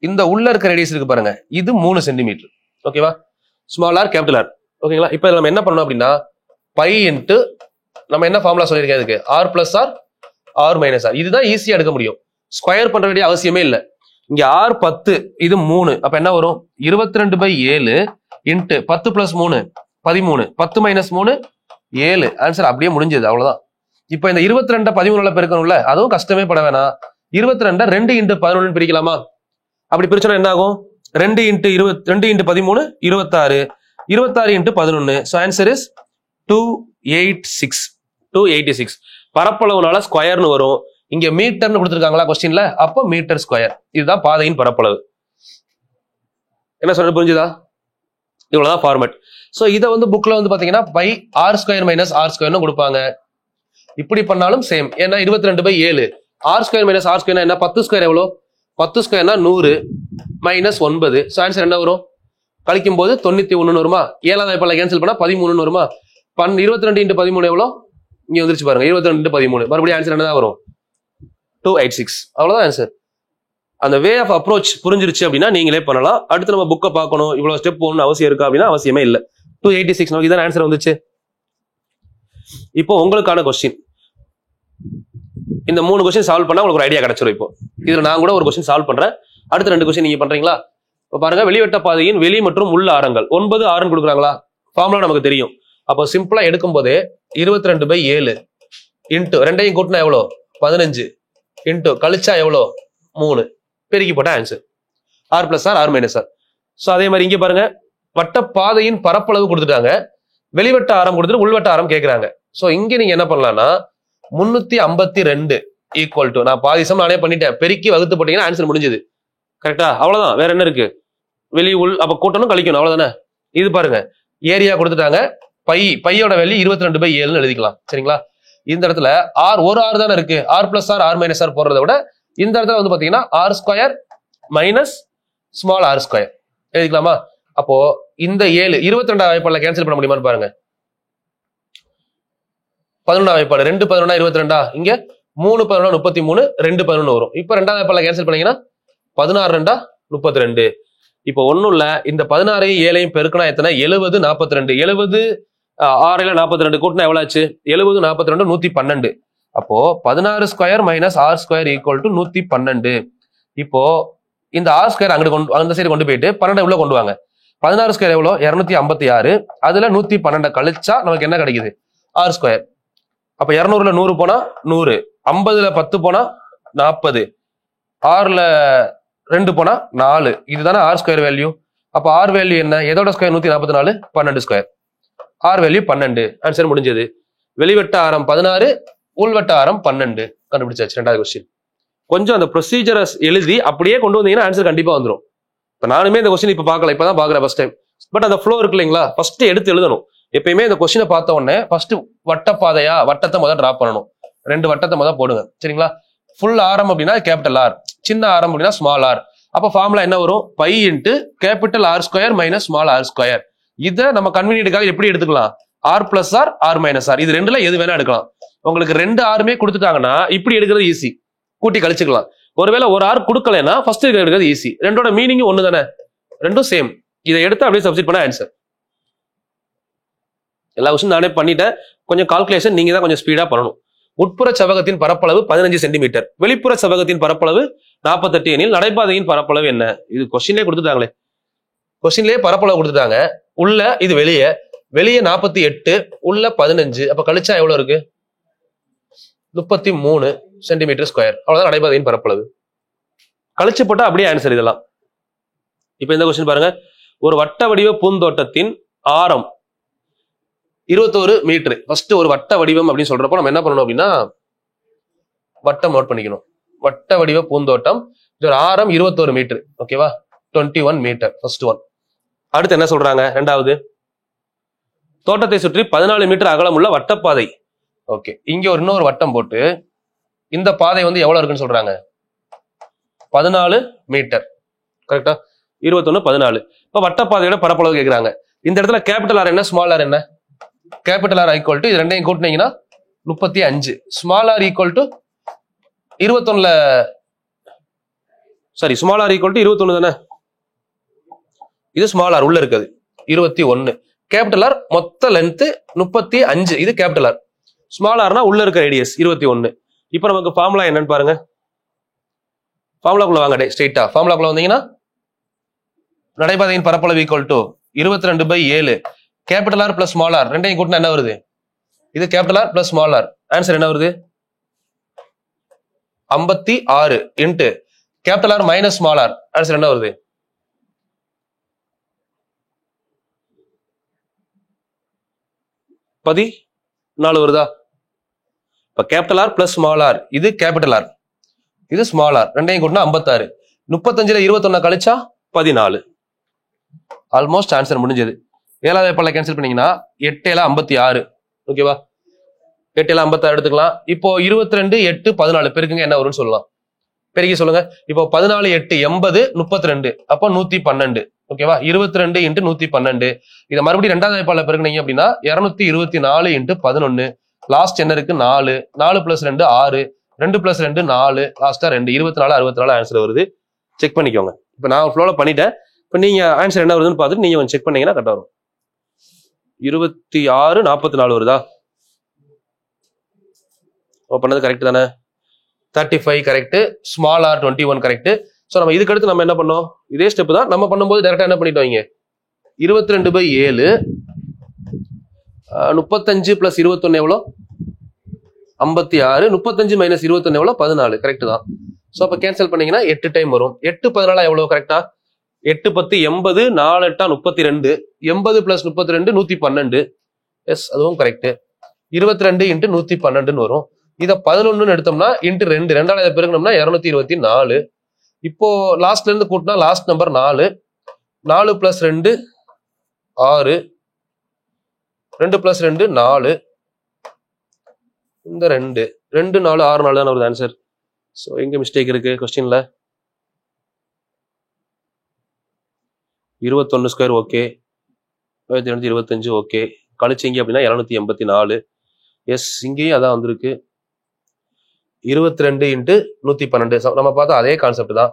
Speaker 2: இந்த உள்ள இருக்க ரேடியஸ் இருக்கு பாருங்க, இது 3 சென்டிமீட்டர். ஓகேவா? Small R capital R. ஓகேங்களா? இப்ப நம்ம என்ன பண்ணணும் அப்படின்னா பை இன்ட்டு நம்ம என்ன ஃபார்முலா சொல்லியிருக்கேன் இதுக்கு, R plus R, R minus R. இதுதான் ஈஸியா எடுக்க முடியும். ஸ்கொயர் பண்ற வேண்டிய அவசியமே இல்லை. இங்க ஆர் 10, இது 3. அப்ப என்ன வரும்? 22/7 இன்ட்டு 10 பிளஸ் 3 13, 10 மைனஸ் 3 7. ஆன்சர் அப்படியே முடிஞ்சது, அவ்வளவுதான். இப்ப இந்த 22 13 பெருக்கணும்ல, அதுவும் கஷ்டமே பட வேணாம். 22 2 இன்ட்டு 11 பிரிக்கலாமா? அப்படி பிரிச்சோன்னா என்ன ஆகும்? 2 into 13 26, 26 into 11. So answer is 286. 286. பரப்பளவுனால ஸ்கொயர்னு வரும். இங்க மீட்டர்னு கொடுத்துருக்காங்களா கொஸ்டின்ல, அப்போ மீட்டர் ஸ்கொயர். இதுதான் பாதையின் பரப்பளவு. என்ன சொல்ற புரிஞ்சுதா? இவ்வளவுதான் ஃபார்மேட். சோ இதை வந்து புக்ல வந்து பாத்தீங்கன்னா pi R square minus R ஸ்கொயர்னு கொடுப்பாங்க. இப்படி பண்ணாலும் சேம். ஏன்னா 22/7 R square minus R square என்ன, 10 ஸ்கொயர் எவ்வளோ, 10 ஸ்கொயர்னா 100 மைனஸ் 9. ஸோ ஆன்சர் என்ன வரும், கழிக்கும் போது 91 வருமா, 7வது வாய்ப்பாளர் கேன்சல் பண்ணா 13 வருமா, 22 × 13 எவ்வளோ, இங்க வந்துருச்சு பாருங்க, 22 × 13. மறுபடியும் ஆன்சர் என்னதான் வரும், 286. அவ்வளவுதான் ஆன்சர். அந்த வே ஆஃப் அப்ரோச் புரிஞ்சிருச்சு அப்படின்னா நீங்களே பண்ணலாம். அடுத்து நம்ம புக்கை பார்க்கணும், இவ்வளவு ஸ்டெப் போகணும்னு அவசியம் இருக்கா அப்படின்னா அவசியமே இல்லை. 286 நமக்கு இதான் ஆன்சர் வந்துச்சு. இப்போ உங்களுக்கான கொஸ்டின், இந்த 3 கொஸ்டின் சால்வ் பண்ணா உங்களுக்கு ஒரு ஐடியா கிடைச்சிரும். இப்போ இதுல நான் கூட ஒரு கொஸ்டின் சால்வ் பண்றேன், அடுத்த 2 கொஸ்டின் நீங்க பண்றீங்களா? இப்போ பாருங்க, வெளிவட்ட பாதையின் வெளி மற்றும் உள்ள ஆரங்கள் 9 6 கொடுக்குறாங்களா, ஃபார்முலா நமக்கு தெரியும். அப்போ சிம்பிளா எடுக்கும் போதே 22/7 இன்ட்டு 2ஐயும் கூட்டினா எவ்வளோ 15 இன்ட்டு கழிச்சா எவ்வளோ 3 பெருக்கி போட்ட answer R plus R R minus R. So அதே மாதிரி இங்க பாருங்க, வட்ட பாதையின் பரப்பளவு கொடுத்துட்டாங்க, வெளிவட்ட ஆரம் கொடுத்துட்டு உள்வட்ட ஆரம் கேட்கறாங்க. ஸோ இங்க நீங்க என்ன பண்ணலாம்னா 352 ஈக்குவல் டு, நான் பாதிசம் நானே பண்ணிட்டேன், பெருக்கி வகுத்து போட்டீங்கன்னா ஆன்சர் முடிஞ்சது. கரெக்டா? அவ்வளவுதான், வேற என்ன இருக்கு, வெளி உள் அப்ப கூட்டணும் கழிக்கணும், அவ்வளவுதானே. இது பாருங்க, ஏரியா கொடுத்துட்டாங்க, பையோட வேல்யூ 22/7 எழுதிக்கலாம். சரிங்களா? இந்த இடத்துல ஆர் ஒரு ஆர் தானே இருக்கு, R plus R R minus R போடுறத விட இந்த இடத்துல வந்து பாத்தீங்கன்னா R square minus small R square எழுதிக்கலாமா? அப்போ இந்த 7 22 வாய்ப்பாடுல கேன்சல் பண்ண முடியுமான்னு பாருங்க. 11 வாய்ப்பாடு 2 11 22, இங்க 3 11 33, 2 11 வரும். இப்ப 2வது வாய்ப்பாடுல கேன்சல் பண்ணீங்கன்னா 16 2 32. இப்போ ஒண்ணும் இல்ல, இந்த 16ஐயும் 7ஐயும் பெருக்கினா எத்தனை, 70 42. 70 6 42 கூட்டினா எவ்வளவு ஆச்சு, 70 42 112. அப்போ 16 square minus R square equal to 112. இப்போ இந்த ஆர் ஸ்கொயர் அங்கிட்டு அந்த சைடு கொண்டு போயிட்டு 12 உள்ள கொண்டு வாங்க. 16 ஸ்கொயர் எவ்வளோ 256, அதுல 112 கழிச்சா நமக்கு என்ன கிடைக்குது, ஆர் ஸ்கொயர். அப்ப 200ல 100 போனா 100, 50ல 10 போனா 40, 6ல 2 போனா 4. இதுதானே ஆர் ஸ்கொயர் வேல்யூ. அப்ப ஆர் வேல்யூ என்ன, எதோட square 144, 12 square. R value 12, answer முடிஞ்சது. வெளிவட்ட ஆரம் 16, உள்வட்ட ஆரம் 12 கண்டுபிடிச்சாச்சு. 2வது கொஸ்டின். கொஞ்சம் அந்த ப்ரொசீஜரை எழுதி அப்படியே கொண்டு வந்தீங்கன்னா ஆன்சர் கண்டிப்பா வந்துடும். இப்ப நானுமே இந்த கொஸ்டின் இப்ப பார்க்கல, இப்பதான் பாக்குறேன் ஃபர்ஸ்ட் டைம். பட் அந்த ஃப்ளோ இருக்கு இல்லைங்களா, ஃபர்ஸ்ட் எடுத்து எழுதணும். எப்பயுமே இந்த கொஸ்டினை பார்த்த உடனே ஃபர்ஸ்ட் வட்ட பாதையா, வட்டத்தை முதல் டிரா பண்ணணும். 2 வட்டத்தை முதல் போடுங்க. சரிங்களா? ஃபுல் ஆரம் அப்படின்னா கேபிட்டல் ஆர், சின்ன ஆரம் அப்படின்னா ஸ்மால் ஆர். அப்ப ஃபார்முலா என்ன வரும், pi into capital R square minus small R square. இதை நம்ம கன்வீனியன்ட்டுக்காக எப்படி எடுத்துக்கலாம், R plus R R minus R, இது ரெண்டுல எது வேணா எடுக்கலாம். உங்களுக்கு 2 ஆருமே கொடுத்துட்டாங்கன்னா இப்படி எடுக்கிறது ஈஸி, கூட்டி கழிச்சுக்கலாம். ஒருவேளை ஒரு ஆர் கொடுக்கலன்னா ஃபர்ஸ்ட் எடுக்கிறது ஈஸி. ரெண்டோட மீனிங் ஒண்ணு தானே, ரெண்டும் சேம். இதை எடுத்து அப்படியே சப்ஸ்டிட் பண்ண ஆன்சர். எல்லா விஷயம் நானே பண்ணிட்டேன், கொஞ்சம் கால்குலேஷன் நீங்க தான் கொஞ்சம் ஸ்பீடா பண்ணணும். உட்புற செவ்வகத்தின் பரப்பளவு 15 சென்டிமீட்டர், வெளிப்புற செவ்வகத்தின் பரப்பளவு 48 எனில் நடைபாதையின் பரப்பளவு என்ன? இது கொஸ்டின்லேயே கொடுத்துட்டாங்களே, கொஸ்டின்லேயே பரப்பளவு கொடுத்துட்டாங்க. உள்ள இது வெளியே 48, உள்ள 15, அப்ப கழிச்சா எவ்வளவு இருக்கு, 33 சென்டிமீட்டர் ஸ்கொயர். அவ்வளவுதான் நடைபாதையின் பரப்பளவு. கழிச்சு போட்டா அப்படியே ஆன்சர் இதெல்லாம். இப்ப இந்த கொஸ்டின் பாருங்க, ஒரு வட்ட வடிவ பூந்தோட்டத்தின் ஆரம் 21 மீட்டர். ஃபர்ஸ்ட் ஒரு வட்ட வடிவம் அப்படின்னு சொல்றப்போ நம்ம என்ன பண்ணணும் அப்படின்னா வட்டம் நோட் பண்ணிக்கணும். வட்ட வடிவ பூந்தோட்டம், இதோட ஆரம் 21 மீட்டர். ஓகேவா, 21 மீட்டர் ஃபர்ஸ்ட் ஒன். அடுத்து என்ன சொல்றாங்க, 2வது, தோட்டத்தை சுற்றி 14 மீட்டர் அகலம் உள்ள வட்டப்பாதை. ஓகே, இங்க ஒரு இன்னொரு வட்டம் போட்டு இந்த பாதை வந்து எவ்வளவு இருக்குன்னு சொல்றாங்க, 14 மீட்டர். கரெக்டா, 21 14. இப்ப வட்டப்பாதையோட பரப்பளவு கேட்கிறாங்க. இந்த இடத்துல கேபிட்டல் ஆர் என்ன, ஸ்மால் ஆர் என்ன, கேபிட்டல் ஆர் ஈக்குவல் டு, இது ரெண்டையும் கூட்டினீங்கன்னா 35, ஸ்மால் ஆர் ஈக்குவல் டு 21ல, sorry small R equal to 21 தானே, இது ஸ்மால் ஆர் உள்ள இருக்குது 21, கேபிட்டல் ஆர் மொத்த லென்த் 35, இது கேபிட்டல் ஆர், ஸ்மால் ஆர்னா உள்ள இருக்க ரேடியஸ் 21. இப்ப நமக்கு ஃபார்முலா என்னன்னு பாருங்க. ஃபார்முலாக்குள்ள வாங்க, ஸ்ட்ரெயிட்டா ஃபார்முலாக்குள்ள வந்தீங்கன்னா நடைபாதையின் பரப்பளவு equal to 22/7 capital R plus small R, ரெண்டையும் கூட்டினா என்ன வருது, இது capital R plus small R, answer என்ன வருது 56 into capital R minus small R, answer என்ன வருது 14 வருதா?
Speaker 3: இப்போ capital R plus small R, இது கேபிட்டல் ஆர், இது ஸ்மால் ஆர், ரெண்டையும் கூட்டினா 56. 35ல 21 கழிச்சா 14. ஆல்மோஸ்ட் ஆன்சர் முடிஞ்சது. 7வது வாய்ப்பாளை கேன்சல் பண்ணீங்கன்னா 8 7 56. ஓகேவா? 8 7 56 எடுத்துக்கலாம். இப்போ 22 8 14 பெருக்குங்க, என்ன வரும்னு சொல்லலாம். பெருக்கி சொல்லுங்க. இப்போ 14 8 80 32, அப்போ 112. ஓகேவா? 22 × 112. இதை மறுபடியும் 2வது வாய்ப்பாளை பெருக்குனீங்க அப்படின்னா 224 × 11. லாஸ்ட் என்ன இருக்கு? 4. 4 + 2 6. 2 + 2 4. லாஸ்டா 2. 24 64 ஆன்சர் வருது. செக் பண்ணிக்கோங்க. இப்போ நான் ஃப்ளோல பண்ணிட்டேன். இப்போ நீங்க ஆன்சர் என்ன வருதுன்னு பார்த்துட்டு நீங்க கொஞ்சம் செக் பண்ணீங்கன்னா கரெக்டா வரும். 26 44 வருதா? பண்ணது கரெக்ட் தானே? 35 correct. Small R 21 correct. So நம்ம இதுக்கு அடுத்து நம்ம என்ன பண்ணோம்? இதே ஸ்டெப் தான் நம்ம பண்ணும்போது டேரக்டா என்ன பண்ணிட்டோம்? இங்க 22/7 35 + 21 எவ்வளோ? 56. 35 - 21 எவ்வளோ? 14. கரெக்ட் தான். ஸோ அப்போ கேன்சல் பண்ணீங்கன்னா 8 டைம் வரும். 8 14 எவ்வளோ? கரெக்டா? 8 10 80. 4 8 32. 80 + 32 112. எஸ், அதுவும் கரெக்ட். 22 × 112 வரும். இதை 11 எடுத்தோம்னா இன்ட்டு 2 2ஆல் பெருக்கணும்னா 224. இப்போ லாஸ்ட்ல இருந்து கூட்டினா லாஸ்ட் நம்பர் 4. 4 + 2 6. 2 + 2 4. இந்த 2 2 4 6 4 தான் வருது ஆன்சர். ஸோ எங்க மிஸ்டேக் இருக்கு கொஸ்டின்ல? 21 ஸ்கொயர் ஓகே, 1225 ஓகே, கழிச்சிங்க அப்படின்னா 284. எஸ், இங்கேயும் அதான் வந்திருக்கு. 22 × 112. நம்ம பார்த்தா அதே கான்செப்ட் தான்.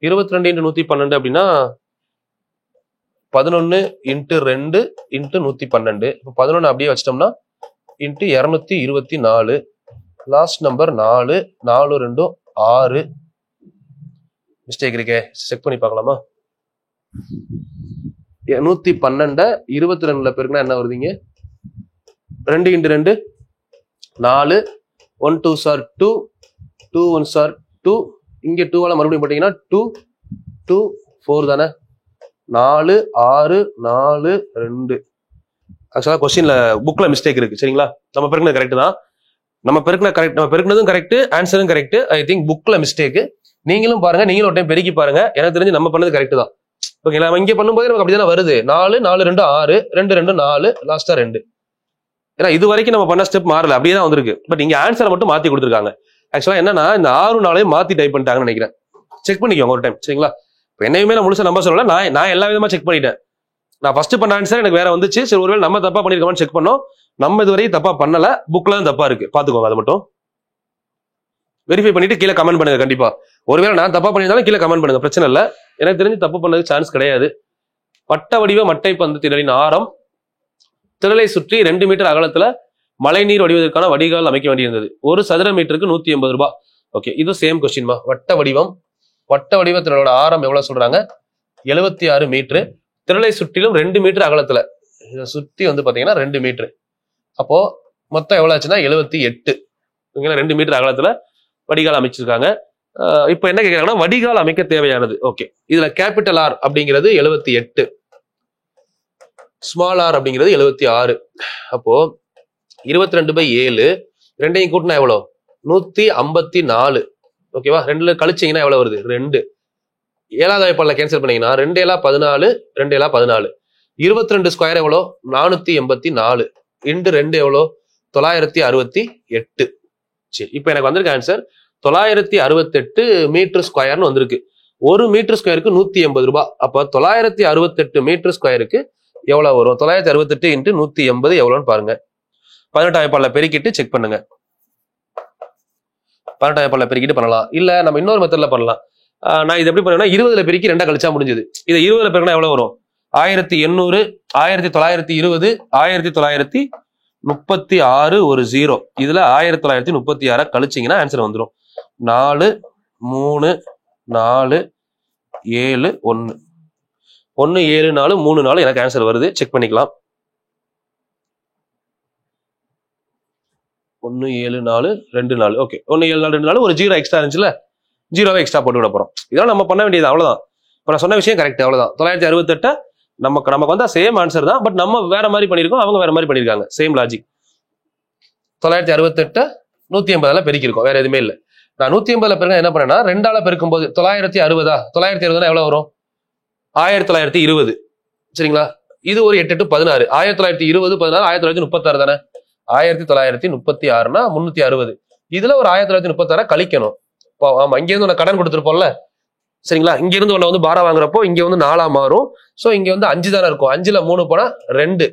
Speaker 3: 22 × 112 அப்படின்னா 11 × 2 × 112. இப்போ 11 அப்படியே வச்சிட்டோம்னா × 224. Last number 4. 4 2 6. மிஸ்டேக் இருக்கே, செக் பண்ணி பார்க்கலாமா? 112 22ல பெருக்குனா என்ன வருதுங்க? 2 × 2 4. 1 2s are 2. 2 1s are 2. இங்க 2ஆல மறுபடியும் போட்டீங்கன்னா 2 2 4 தானே? 4 6 4 2. ஆக்சுவலா கொஸ்டின்ல புக்ல மிஸ்டேக் இருக்கு. சரிங்களா? நம்ம பெருக்குனது கரெக்ட் தான். நம்ம பெருக்குனதும் கரெக்ட், ஆன்சரும் கரெக்ட். ஐ திங்க் புக்ல மிஸ்டேக். நீங்களும் பாருங்க, நீங்களும் ஒரு டைம் பெருக்கி பாருங்க. எனக்கு தெரிஞ்சு நம்ம பண்ணது கரெக்ட் தான். ஓகேங்களா? நம்ம இங்க பண்ணும்போது நமக்கு அப்படிதானே வருது. 4 4 2 6. 2 2 4. லாஸ்டா 2. ஏன்னா இது வரைக்கும் நம்ம பண்ண ஸ்டெப் மாறல, அப்படியே தான் வந்திருக்கு. பட் இங்க ஆன்சரை மட்டும் மாத்தி கொடுத்துருக்காங்க. ஆக்சுவலா என்னன்னா இந்த 6 4 மாத்தி டைப் பண்ணிட்டாங்கன்னு நினைக்கிறேன். செக் பண்ணிக்கோங்க ஒரு டைம். சரிங்களா? இப்போ என்னையுமே நான் முழுசா நம்ப சொல்லல. நான் எல்லா விதமா செக் பண்ணிட்டேன். நான் ஃபர்ஸ்ட் பண்ண ஆன்சர் எனக்கு வேற வந்துச்சு. சரி, ஒருவேளை நம்ம தப்பா பண்ணிருக்கோம்னு செக் பண்ணோம். நம்ம இதுவரையும் தப்பா பண்ணல. புக்ல தான் தப்பா இருக்கு, பாத்துக்கோங்க. அதை மட்டும் வெரிஃபை பண்ணிட்டு கீழே கமெண்ட் பண்ணுங்க. கண்டிப்பா ஒருவேளை நான் தப்பா பண்ணியிருந்தாலும் கீழே கமெண்ட் பண்ணுங்க, பிரச்சனை இல்லை. எனக்கு தெரிஞ்சு தப்பு பண்ணதுக்கு சான்ஸ் கிடையாது. வட்ட வடிவ மட்டை பந்து திடலின் ஆரம் திடலை சுற்றி 2 மீட்டர் அகலத்துல மழைநீர் வடிவதற்கான வடிகால் அமைக்க வேண்டியிருந்தது. ஒரு சதுர மீட்டருக்கு 180 ரூபாய். ஓகே, இது சேம் கொஸ்டின்மா. வட்ட வடிவ திடலோட ஆரம் எவ்வளவு சொல்றாங்க? 76 மீட்டர். திரளை சுற்றிலும் 2 மீட்டர் அகலத்துல, இதை சுத்தி வந்து பாத்தீங்கன்னா 2 மீட்டர். அப்போ மொத்தம் எவ்வளவு ஆச்சுன்னா 78. 2 மீட்டர் அகலத்துல வடிகால் அமைச்சிருக்காங்க. இப்போ என்ன கேட்கறாங்கன்னா வடிகால் அமைக்க தேவையானது. ஓகே, இதுல கேபிட்டல் ஆர் அப்படிங்கிறது 78, ஸ்மால் ஆர் அப்படிங்கிறது 76. அப்போ 22/7 ரெண்டையும் கூட்டினா எவ்வளவு? 154. ஓகேவா? 2ல கழிச்சீங்கன்னா எவ்வளவு வருது? 2. 7வது வாய்ப்பாளை கேன்சல் பண்ணீங்கன்னா 2 7 14. 2 7 14. 22 ஸ்கொயர் எவ்வளோ? 484. இன்டு 2 எவ்வளோ? 968. சரி, இப்போ எனக்கு வந்திருக்க ஆன்சர் 968 மீட்டர் ஸ்கொயர்னு வந்திருக்கு. ஒரு மீட்டர் ஸ்கொயருக்கு 180 ரூபாய். அப்போ 968 மீட்டர் ஸ்கொயருக்கு எவ்வளவு வரும்? 968 × 180 எவ்வளோன்னு பாருங்க. 18வது வாய்ப்பாளை பெருக்கிட்டு செக் பண்ணுங்க. 18வது வாய்ப்பாளை பெருக்கிட்டு பண்ணலாம். இல்ல நம்ம இன்னொரு மெத்தட்ல பண்ணலாம். நான் இது எப்படி பண்ணுவேன்னா 20ல பெருக்கி 2 கழிச்சா முடிஞ்சது. இதை 20ல பெருக்கினா எவ்வளவு வரும்? 1800, 1920, 1936 ஒரு 0. இதுல 1936 கழிச்சிங்கன்னா ஆன்சர் வந்துடும். 4 3 4 7 1 1 7 4 3 4 எனக்கு ஆன்சர் வருது. செக் பண்ணிக்கலாம். 1 7 4 2 4. ஓகே, 1 7 4 2 4 ஒரு 0 எக்ஸ்ட்ரா இருந்துச்சுல, 0வை எக்ஸ்ட்ரா போட்டு விட போறோம். இதெல்லாம் நம்ம பண்ண வேண்டியது, அவ்வளவுதான். இப்போ நான் சொன்ன விஷயம் கரெக்ட், அவ்வளவுதான். 968 நமக்கு வந்தா சேம் ஆன்சர் தான். பட் நம்ம வேற மாதிரி பண்ணிருக்கோம், அவங்க வேற மாதிரி பண்ணிருக்காங்க. Same logic. 968 180 பெருக்கிருக்கோம், வேற எதுவுமே இல்லை. நான் 180 பெருங்க என்ன பண்ணேன்னா 2ஆல பெருக்கும் போது 960 960 எவ்வளவு வரும்? 1920. சரிங்களா? இது ஒரு 8 8 16 1920 16 1936 தானே. 1936னா 360. இதுல ஒரு 1936 கழிக்கணும். ஆமா, இங்க இருந்து கடன் கொடுத்துருப்போம்ல. சரிங்களா? இங்க இருந்து ஒண்ணு வந்து பாரா வாங்குறப்போ இங்க வந்து 4ஆ மாறும். சோ இங்க வந்து 5 தானே இருக்கும். 5ல 3 போனா 2,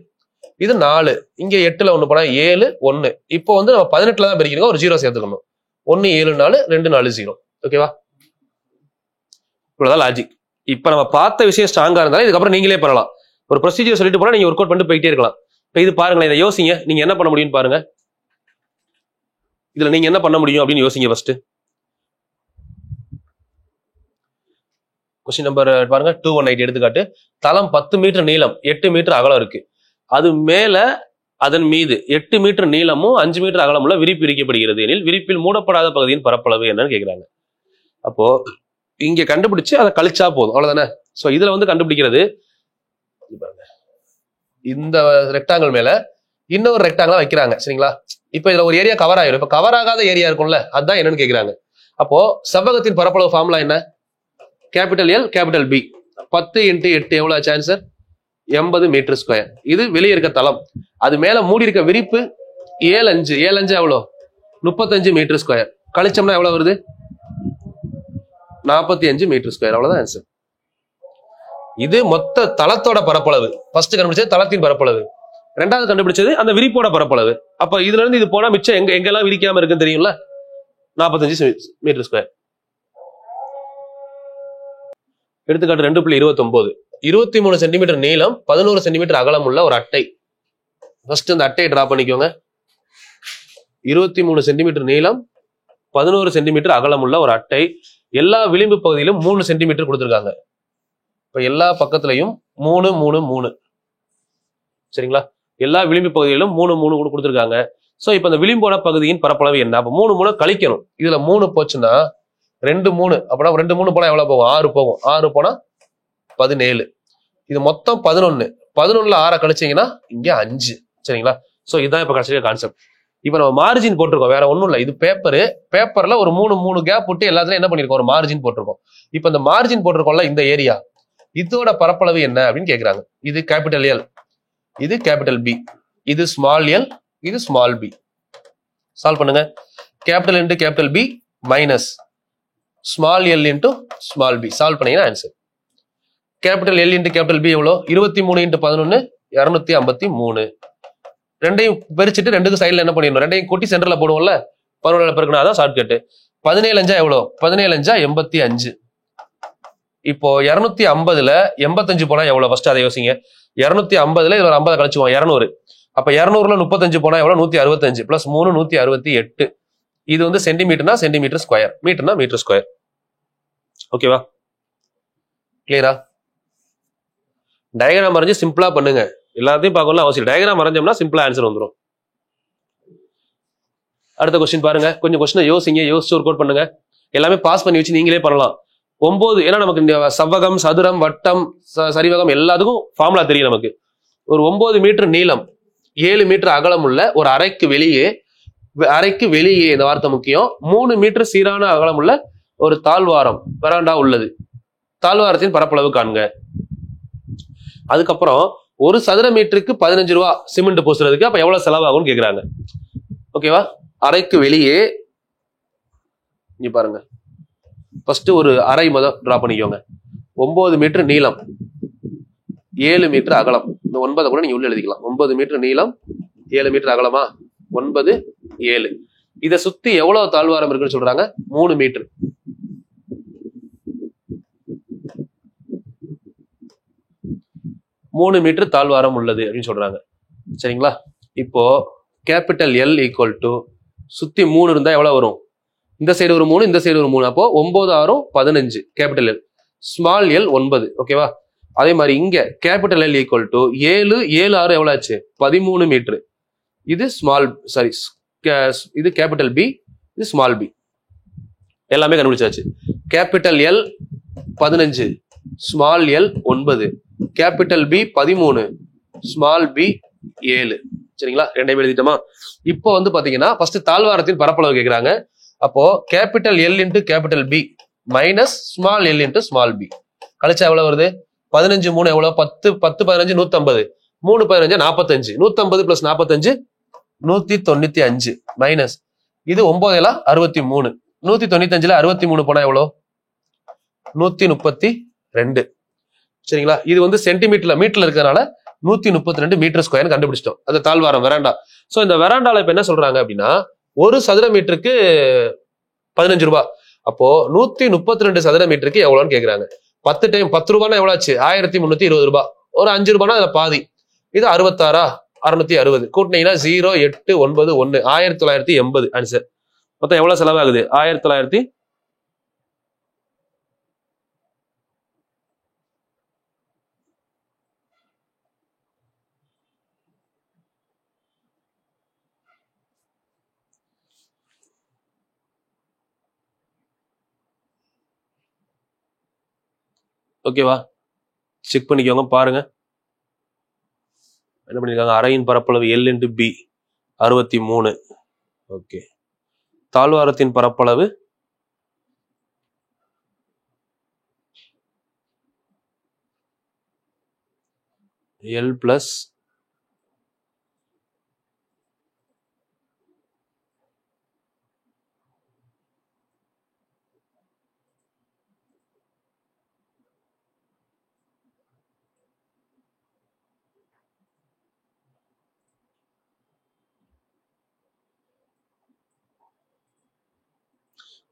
Speaker 3: இது 4, இங்க 8ல 1 போனா 7 1. இப்போ வந்து நம்ம 18ல தான் பெருக்கிறோம், ஒரு 0 சேர்த்துக்கணும். 1 7 4 2 4 0. ஓகேவா? இவ்வளவுதான் லாஜிக். இப்ப நம்ம பார்த்த விஷயம் ஸ்ட்ராங்கா இருந்தாலும் இதுக்கப்புறம் நீங்களே பண்ணலாம். ஒரு ப்ரொசீஜர் சொல்லிட்டு போனா நீங்க ஒர்க் அவுட் பண்ணிட்டு போயிட்டே இருக்கலாம். இப்ப இது பாருங்களேன், இதை யோசிங்க. நீங்க என்ன பண்ண முடியும்னு பாருங்க. இதுல நீங்க என்ன பண்ண முடியும் அப்படின்னு யோசிங்க ஃபர்ஸ்ட். கொஸ்டின் நம்பர் பாருங்க, 218 எடுத்துக்காட்டு. தளம் 10 மீட்டர் நீளம் 8 மீட்டர் அகலம் இருக்கு. அது மேல அதன் மீது 8 மீட்டர் நீளமும் 5 மீட்டர் அகலமுள்ள விரிப்பு விரிக்கப்படுகிறது எனில் விரிப்பில் மூடப்படாத பகுதியின் பரப்பளவு என்னன்னு கேக்குறாங்க. அப்போ இங்க கண்டுபிடிச்சு அதை கழிச்சா போதும், அவ்வளவுதானே. சோ இதுல வந்து கண்டுபிடிக்கிறது இந்த ரெக்டாங்கிள் மேல இன்னொரு ரெக்டாங்கிளா வைக்கிறாங்க. சரிங்களா? இப்ப இதுல ஒரு ஏரியா கவர் ஆயிரும். இப்ப கவர் ஆகாத ஏரியா இருக்கும்ல, அதுதான் என்னன்னு கேக்குறாங்க. அப்போ செவ்வகத்தின் பரப்பளவு ஃபார்முலா என்ன? Capital L capital B. 10 × 8 எவ்வளவு ஆச்சு ஆன்சர்? 80 metre square. இது வெளியே இருக்க தளம். அது மேல மூடி இருக்க விரிப்பு 7 5 எவ்வளோ? 35 மீட்டர் ஸ்கொயர். கழிச்சோம்னா எவ்வளவு வருது? 45 மீட்டர் ஸ்கொயர். அவ்வளவுதான் ஆன்சர். இது மொத்த தளத்தோட பரப்பளவு. ஃபர்ஸ்ட் கண்டுபிடிச்சது தளத்தின் பரப்பளவு, ரெண்டாவது கண்டுபிடிச்சது அந்த விரிப்போட பரப்பளவு. அப்ப இதுல இருந்து இது போனா மிச்சம் எங்கெல்லாம் விரிக்காம இருக்குன்னு தெரியும்ல, 45 மீட்டர் ஸ்கொயர். எடுத்துக்காட்டு 2.29. 23 சென்டிமீட்டர் நீளம் 11 சென்டிமீட்டர் அகலம் உள்ள ஒரு அட்டை. ஃபர்ஸ்ட் அந்த அட்டையை டிரா பண்ணிக்கோங்க. 23 சென்டிமீட்டர் நீளம் 11 சென்டிமீட்டர் அகலம் உள்ள ஒரு அட்டை. எல்லா விளிம்பு பகுதியிலும் 3 சென்டிமீட்டர் கொடுத்துருக்காங்க. இப்ப எல்லா பக்கத்திலையும் 3 3 3. சரிங்களா? எல்லா விளிம்பு பகுதியிலும் 3 3 கொடுத்துருக்காங்க. சோ இப்ப இந்த விளிம்போட பகுதியின் பரப்பளவு என்ன? அப்ப 3 3 கழிக்கணும். இதுல 3 போச்சுன்னா 2 3, அப்படின்னா 2 3 போனா எவ்வளவு போகும்? 6 போகும். 6 போனா 17. இது மொத்தம் 11. 11ல 6 கழிச்சீங்கன்னா இங்க 5. சரிங்களா? சோ இதுதான் இப்ப கடைசி கான்செப்ட். இப்ப நம்ம மார்ஜின் போட்டிருக்கோம், வேற ஒண்ணும் இல்ல. இது பேப்பர்ல ஒரு 3 3 கேப் விட்டு எல்லாத்துலயும் என்ன பண்ணிருக்கோம்? ஒரு மார்ஜின் போட்டிருக்கோம். இப்ப இந்த மார்ஜின் போட்டிருக்கோம்ல, இந்த ஏரியா, இதோட பரப்பளவு என்ன அப்படின்னு கேக்குறாங்க. இது கேபிட்டல் எல், இது கேபிட்டல் பி, இது ஸ்மால் எல், இது ஸ்மால் பி. சால்வ் பண்ணுங்க. Capital into capital B minus small L into small B. Solve பண்ணீங்கன்னா answer. Capital L into capital B எவ்வளோ? 23 × 11 253. ரெண்டையும் பெருச்சிட்டு ரெண்டுக்கு சைட்ல என்ன பண்ணிடணும்? ரெண்டையும் கூட்டி சென்டர்ல போடுவோம்ல, 11 பெருக்கணும், அதான் ஷார்ட் கட்டு. 17 5 எவ்வளோ? 17 5 85. இப்போ 250ல 85 போனா எவ்வளவு? ஃபர்ஸ்ட் அதை யோசிங்க. 250ல இதுல 50 கழிச்சுவோம், 200. அப்ப 200ல 35 போனா எவ்வளவு? 165 பிளஸ் 3 168. இது வந்து சென்டிமீட்டர்னா சென்டிமீட்டர் ஸ்கொயர், மீட்டர்னா மீட்டர் ஸ்கொயர். ஓகேவா? கிளியரா? டயக்ராம் வரைஞ்சு சிம்பிளா பண்ணுங்க. எல்லாத்தையும் பார்க்கணும் அவசியம். டயக்ராம் வரைஞ்சோம்னா சிம்பிளா ஆன்சர் வந்துடும். அடுத்த கொஸ்டின் பாருங்க. கொஞ்சம் கொஸ்டினை யோசிங்க, யோசிச்சு ஒர்க் அவுட் பண்ணுங்க. எல்லாமே பாஸ் பண்ணி வச்சு நீங்களே பண்ணலாம். 9, ஏன்னா நமக்கு இந்த சவ்வகம், சதுரம், வட்டம், சரிவகம் எல்லாத்துக்கும் ஃபார்முலா தெரியும் நமக்கு. ஒரு 9 மீட்டர் நீளம் 7 மீட்டர் அகலம் உள்ள ஒரு அறைக்கு வெளியே இந்த வார்த்தை முக்கியம், 3 மீட்டர் சீரான அகலம் உள்ள ஒரு தாழ்வாரம் வராண்டா உள்ளது. தாழ்வாரத்தின் பரப்பளவு காண்க. அதுக்கப்புறம் ஒரு சதுர மீட்டருக்கு 15 ரூபா சிமெண்ட் பூசுறதுக்கு அப்ப எவ்வளவு செலவாகும்னு கேக்குறாங்க. ஓகேவா? அறைக்கு வெளியே இங்க பாருங்க. ஃபர்ஸ்ட் ஒரு அறை முதல் டிரா பண்ணிக்கோங்க. 9 மீட்டர் நீளம் 7 மீட்டர் அகலம். இந்த 9 கூட நீங்க உள்ள எழுதிக்கலாம். 9 மீட்டர் நீளம் 7 மீட்டர் அகலமா? 9 7. இதை சுத்தி எவ்வளவு தாழ்வாரம் இருக்குன்னு சொல்றாங்க? 3 மீட்டர். தாழ்வாரம் உள்ளது அப்படின்னு சொல்றாங்க. சரிங்களா? இப்போ கேபிட்டல் எல் ஈக்குவல் டு சுத்தி 3 இருந்தா எவ்வளவு வரும்? இந்த சைடு ஒரு 3, இந்த சைடு ஒரு 3. அப்போ 9 6 15 கேபிட்டல் எல். Small L 9. ஓகேவா? அதே மாதிரி இங்க கேபிட்டல் எல் ஈக்குவல் டு 7 7 6 எவ்வளவு ஆச்சு? 13 மீட்டர். இது இது கேபிட்டல் பி, இது ஸ்மால் பி. எல்லாமே கண்டுபிடிச்சாச்சு. Capital L 15, small L 9, capital B 13, small B 7. சரிங்களா? ரெண்டையும் எழுதிட்டோமா? இப்போ வந்து பாத்தீங்கன்னா ஃபர்ஸ்ட் தாழ்வாரத்தின் பரப்பளவு கேட்கிறாங்க. அப்போ capital L into capital B minus small L into small B கழிச்சா எவ்வளவு வருது? 15 3 எவ்வளவு? 10 10 15 150 3 15 45 150 பிளஸ் 45 195 மைனஸ் இது 9 63 195ல 63 போனா எவ்வளவு? 132. சரிங்களா? இது வந்து சென்டிமீட்டர்ல மீட்டர்ல இருக்கிறதுனால 132 மீட்டர் ஸ்கொயர் கண்டுபிடிச்சிட்டோம். அது தாழ்வாரம் வெராண்டா. சோ இந்த வெராண்டால இப்ப என்ன சொல்றாங்க அப்படின்னா ஒரு சதுர மீட்டருக்கு 15 ரூபாய். அப்போ 132 சதுர மீட்டருக்கு எவ்வளவுன்னு கேக்குறாங்க. 10 டைம் 10 ரூபாய்னா எவ்வளவு ஆச்சு? 1320 ரூபாய். ஒரு 5 ரூபாய்னா அதுல பாதி. இது 66 660 கூட்டினீங்கன்னா 0 8 9 1 1980 ஆன்சர். மொத்தம் எவ்வளவு செலவாகுது? 1900. ஓகேவா? செக் பண்ணிக்கோங்க, பாருங்க என்ன பண்ணிருக்காங்க. அறையின் பரப்பளவு எல் இன்டு பி 63. ஓகே. தாழ்வாரத்தின் பரப்பளவு எல் பிளஸ்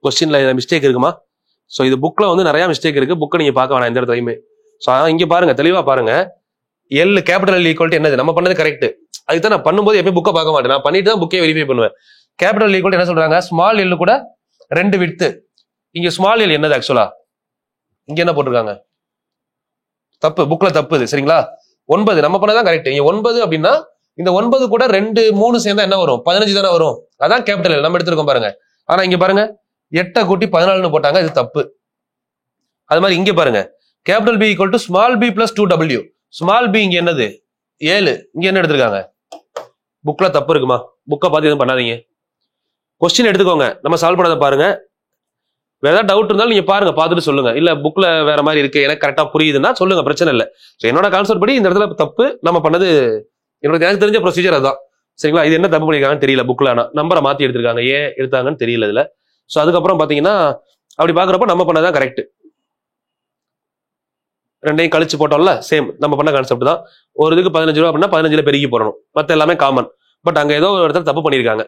Speaker 3: கொஸ்டின்ல மிஸ்டேக் இருக்குமா? ஸோ இது புக்ல வந்து நிறைய மிஸ்டேக் இருக்கு. புக்கை நீங்க பார்க்க வேணாம் எந்த இடத்துலையுமே. ஸோ அதான் இங்க பாருங்க, தெளிவா பாருங்க. L capital L equal to என்னது? நம்ம பண்ணது கரெக்ட். அதுதான் நான் பண்ணும்போது எப்பயும் புக்கை பார்க்க மாட்டேன். நான் பண்ணிட்டு தான் புக்கே வெரிஃபை பண்ணுவேன். கேபிட்டல் ஈக்குவல் டு என்ன சொல்றாங்க? ஸ்மால் எல் கூட 2 விட்த். இங்க ஸ்மால் எல் என்னது ஆக்சுவலா? இங்க என்ன போட்டிருக்காங்க? தப்பு, புக்ல தப்பு இது. சரிங்களா? 9 நம்ம பண்ணதான் கரெக்ட். இங்க 9 அப்படின்னா இந்த 9 கூட 2 3 சேர்ந்தா என்ன வரும்? 15 தானே வரும். அதான் கேபிட்டல் எல் நம்ம எடுத்திருக்கோம் பாருங்க. ஆனா இங்க பாருங்க 8 கூட்டி 14 போட்டாங்க. இது தப்பு. அது மாதிரி இங்க பாருங்க, capital B equal to small B plus 2W. Small B இங்க என்னது? 7. இங்க என்ன எடுத்திருக்காங்க? புக்ல தப்பு இருக்குமா? புக்கை பார்த்து எதுவும் பண்ணாதீங்க. கொஸ்டின் எடுத்துக்கோங்க, நம்ம சால்வ் பண்ணதை பாருங்க. வேற ஏதாவது டவுட் இருந்தாலும் நீங்க பாருங்க, பார்த்துட்டு சொல்லுங்க. இல்ல புக்ல வேற மாதிரி இருக்கு, எனக்கு கரெக்டா புரியுதுன்னா சொல்லுங்க, பிரச்சனை இல்லை. என்னோட கான்செப்ட் படி இந்த இடத்துல தப்பு. நம்ம பண்ணது எனக்கு தெரிஞ்ச ப்ரொசீஜர் அதான். சரிங்களா? இது என்ன தப்பு பண்ணிருக்காங்கன்னு தெரியல. புக்ல ஆனா நம்பரை மாத்தி எடுத்திருக்காங்க, ஏன் எடுத்தாங்கன்னு தெரியல இதுல. ஸோ அதுக்கப்புறம் பாத்தீங்கன்னா அப்படி பாக்குறப்ப நம்ம பண்ணதான் கரெக்ட். ரெண்டையும் கழிச்சு போட்டோம்ல, சேம் நம்ம பண்ண கான்செப்ட் தான். ஒரு இதுக்கு 15 ரூபா அப்படின்னா 15ல பெருகி போடணும். மத்த எல்லாமே காமன். பட் அங்க ஏதோ ஒரு இடத்துல தப்பு பண்ணிருக்காங்க.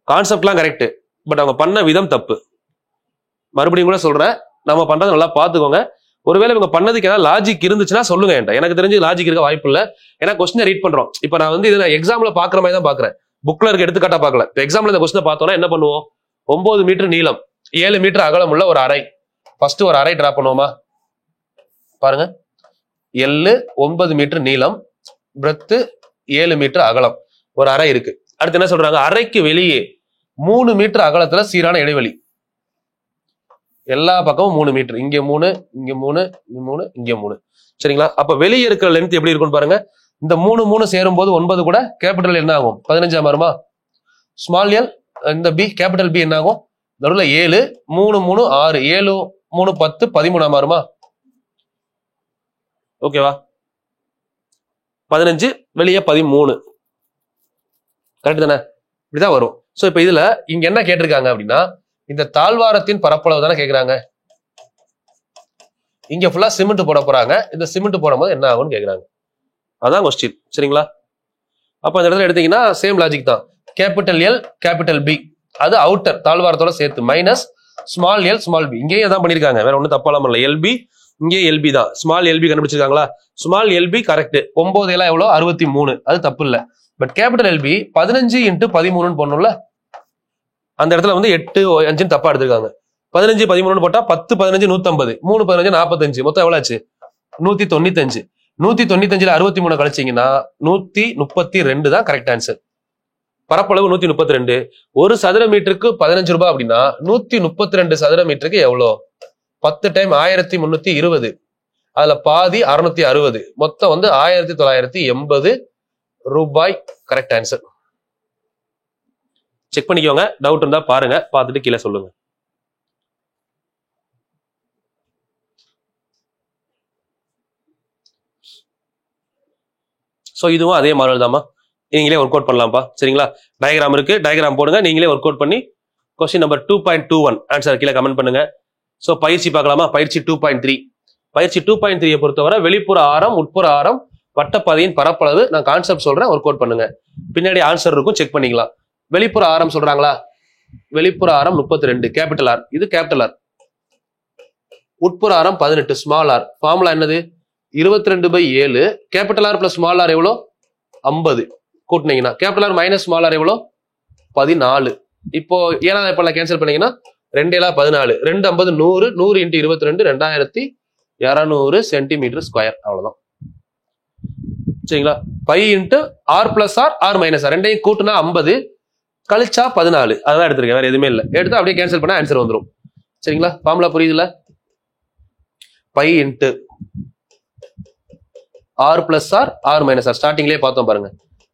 Speaker 3: கான்செப்ட்லாம் கரெக்ட், பட் அவங்க பண்ண விதம் தப்பு. மறுபடியும் கூட சொல்றேன், நம்ம பண்றது நல்லா பாத்துக்கோங்க. ஒருவேளை இவங்க பண்ணதுக்கு ஏதாவது லாஜிக் இருந்துச்சுன்னா சொல்லுங்க என்கிட்ட. எனக்கு தெரிஞ்சு லாஜிக் இருக்க வாய்ப்பு இல்லை. ஏன்னா கொஸ்டினை ரீட் பண்றோம். இப்ப நான் வந்து இதை எக்ஸாம்ல பாக்குற மாதிரி தான் பாக்குறேன். புக்ல இருக்க எடுத்துக்காட்டா பார்க்கல. இப்போ எக்ஸாம்ல இந்த கொஸ்டினை பார்த்தோம்னா என்ன பண்ணுவோம்? 9 மீட்டர் நீளம் 7 மீட்டர் அகலம் உள்ள ஒரு அறை. ஃபர்ஸ்ட் ஒரு அறை டிரா பண்ணுவோமா? பாருங்க, எல் 9 மீட்டர் நீளம், பிரெத் 7 மீட்டர் அகலம் ஒரு அறை இருக்கு. அடுத்து என்ன சொல்றாங்க? அறைக்கு வெளியே 3 மீட்டர் அகலத்துல சீரான இடைவெளி. எல்லா பக்கமும் 3 மீட்டர். இங்க 3, இங்க 3, இங்க 3, இங்க 3. சரிங்களா? அப்ப வெளியே இருக்கிற லென்த் எப்படி இருக்குன்னு பாருங்க. இந்த 3 3 சேரும் போது 9 கூட கேபிட்டல் என்ன ஆகும்? 15 மாறுமா? ஸ்மால் எல் இந்த பி கேபிட்டல் பி என்ன ஆகும்? நடுவுல 7 3 3 6 7 3 10 13 மாறுமா? ஓகேவா? 15 வெளியே 13. கரெக்ட் தானே? இப்படிதான் வரும். சோ இப்ப இதுல இங்க என்ன கேட்டிருக்காங்க அப்படின்னா இந்த தாழ்வாரத்தின் பரப்பளவு தானே கேக்குறாங்க. இங்க ஃபுல்லா சிமெண்ட் போட போறாங்க. இந்த சிமெண்ட் போடும் போது என்ன ஆகும்னு கேக்குறாங்க. அதான் கொஸ்டின். சரிங்களா? அப்ப இந்த இடத்துல எடுத்தீங்கன்னா சேம் லாஜிக் தான். கேபிட்டல் எல் கேபிட்டல் பி அது அவுட்டர் தாழ்வாரத்தோட சேர்த்து minus small L small B. இங்கேயும் அதான் பண்ணிருக்காங்க, வேற ஒன்றும் தப்பாலாம் இல்லை. எல்பி இங்கே எல்பி தான். ஸ்மால் எல்பி கண்டுபிடிச்சிருக்காங்களா? Small L B correct. 9 எல்லாம் எவ்வளோ? 63. அது தப்பு இல்லை. பட் கேபிட்டல் எல்பி 15 × 13 போடணும்ல. அந்த இடத்துல வந்து 8 5 தப்பா எடுத்திருக்காங்க. 15 13 போட்டா 10 15 150 3 15 45 மொத்தம் எவ்வளவு ஆச்சு? 195. 195ல 63 கழிச்சீங்கன்னா 132 தான் கரெக்ட் ஆன்சர். பரப்பளவு 132. ஒரு சதுர மீட்டருக்கு 15 ரூபாய் அப்படின்னா 132 சதுர மீட்டருக்கு எவ்வளோ? 10 டைம் 1320. அதுல பாதி 660. மொத்தம் வந்து 1980 ரூபாய். Correct answer. செக் பண்ணிக்கோங்க, டவுட் இருந்தா பாருங்க, பார்த்துட்டு கீழே சொல்லுங்க. ஸோ இதுவும் அதே மாடல் தான்மா, நீங்களே ஒர்க் அவுட் பண்ணலாம்ப்பா. சரிங்களா? டயக்ராம் இருக்கு, டயக்ராம் போடுங்க, நீங்களே ஒர்க் அவுட் பண்ணி கொஸ்டின் நம்பர் 2.21 ஆன்சர் கீழே கமெண்ட் பண்ணுங்க. ஸோ பயிற்சி பார்க்கலாமா? பயிற்சி 2.3. பயிற்சி 2.3 பொறுத்தவரை வெளிப்புற ஆரம், உட்புற ஆரம், வட்டப்பாதையின் பரப்பளவு. நான் கான்செப்ட் சொல்றேன், ஒர்க் அவுட் பண்ணுங்க. பின்னாடி ஆன்சர் இருக்கும், செக் பண்ணிக்கலாம். வெளிப்புற ஆரம் சொல்றாங்களா? வெளிப்புற ஆரம் 32 கேபிட்டல் ஆர், இது கேபிட்டல் ஆர். உட்புற ஆரம் 18 ஸ்மால் ஆர். ஃபார்முலா என்னது? 22/7. Capital R plus small R எவ்வளோ? 50. கூட்டினீங்கன்னா capital R minus small R எவ்வளோ? 14. இப்போ ஏழாவது எப்ப கேன்சல் பண்ணீங்கன்னா 2×14, 2×50 100, 100 × 22 2200 சென்டிமீட்டர் ஸ்கொயர். அவ்வளவுதான். சரிங்களா? Pi into R plus R, R minus R ரெண்டையும் கூட்டுனா 50, கழிச்சா 14. அதான் எடுத்திருக்கேன், வேற எதுவுமே இல்லை. எடுத்து அப்படியே கேன்சல் பண்ணா ஆன்சர் வந்துடும். சரிங்களா? ஃபார்முலா புரியுதுல? Pi into R plus R, R minus R. ஸ்டார்டிங்லேயே பார்த்தோம் பாருங்க,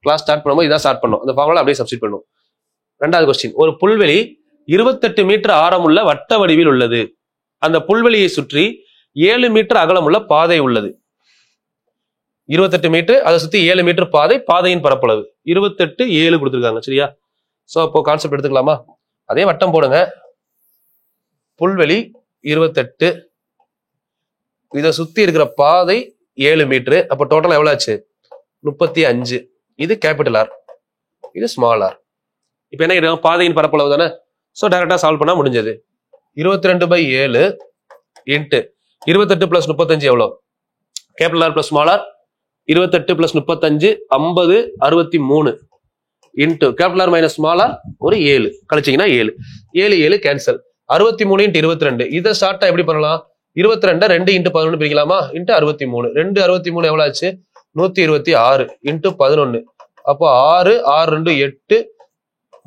Speaker 3: கிளாஸ் ஸ்டார்ட் பண்ணும்போது இதான் ஸ்டார்ட் பண்ணும். அந்த ஃபார்முலா அப்படியே சப்ஸ்டிட் பண்ணும். ரெண்டாவது கொஸ்டின், ஒரு புல்வெளி 28 மீட்டர் ஆரமுள்ள வட்ட வடிவில் உள்ளது. அந்த புல்வெளியை சுற்றி 7 மீட்டர் அகலமுள்ள பாதை உள்ளது. 28 மீட்டர், அதை சுத்தி 7 மீட்டர் பாதை, பாதையின் பரப்பளவு 28 7 கொடுத்துருக்காங்க. சரியா? சோ அப்போ கான்செப்ட் எடுத்துக்கலாமா? அதே வட்டம் போடுங்க. புல்வெளி 28, இதை சுத்தி இருக்கிற பாதை 7 மீட்டர். அப்போ டோட்டல் எவ்வளவு ஆச்சு? 35. இது கேபிட்டல் ஆர், இது ஸ்மால் ஆர். இப்ப என்ன பாதையின் பரப்பளவு தானே. சோ டைரக்டா சால்வ் பண்ணா முடிஞ்சது. 22/7 இன்ட்டு 28 + 35 எவ்வளோ? Capital R plus small R. 28 + 35 50, 63 into capital R minus small R ஒரு 7 கழிச்சிங்கன்னா 7 7 7 கேன்சல். 63 × 22. இதை ஷார்ட்டா எப்படி பண்ணலாம்? 22 2 × 11 பிரிக்கலாமா? இன்ட்டு 63. 2 63 எவ்வளவு ஆச்சு? 126 இன்ட்டு 11. அப்போ 6 6 2 8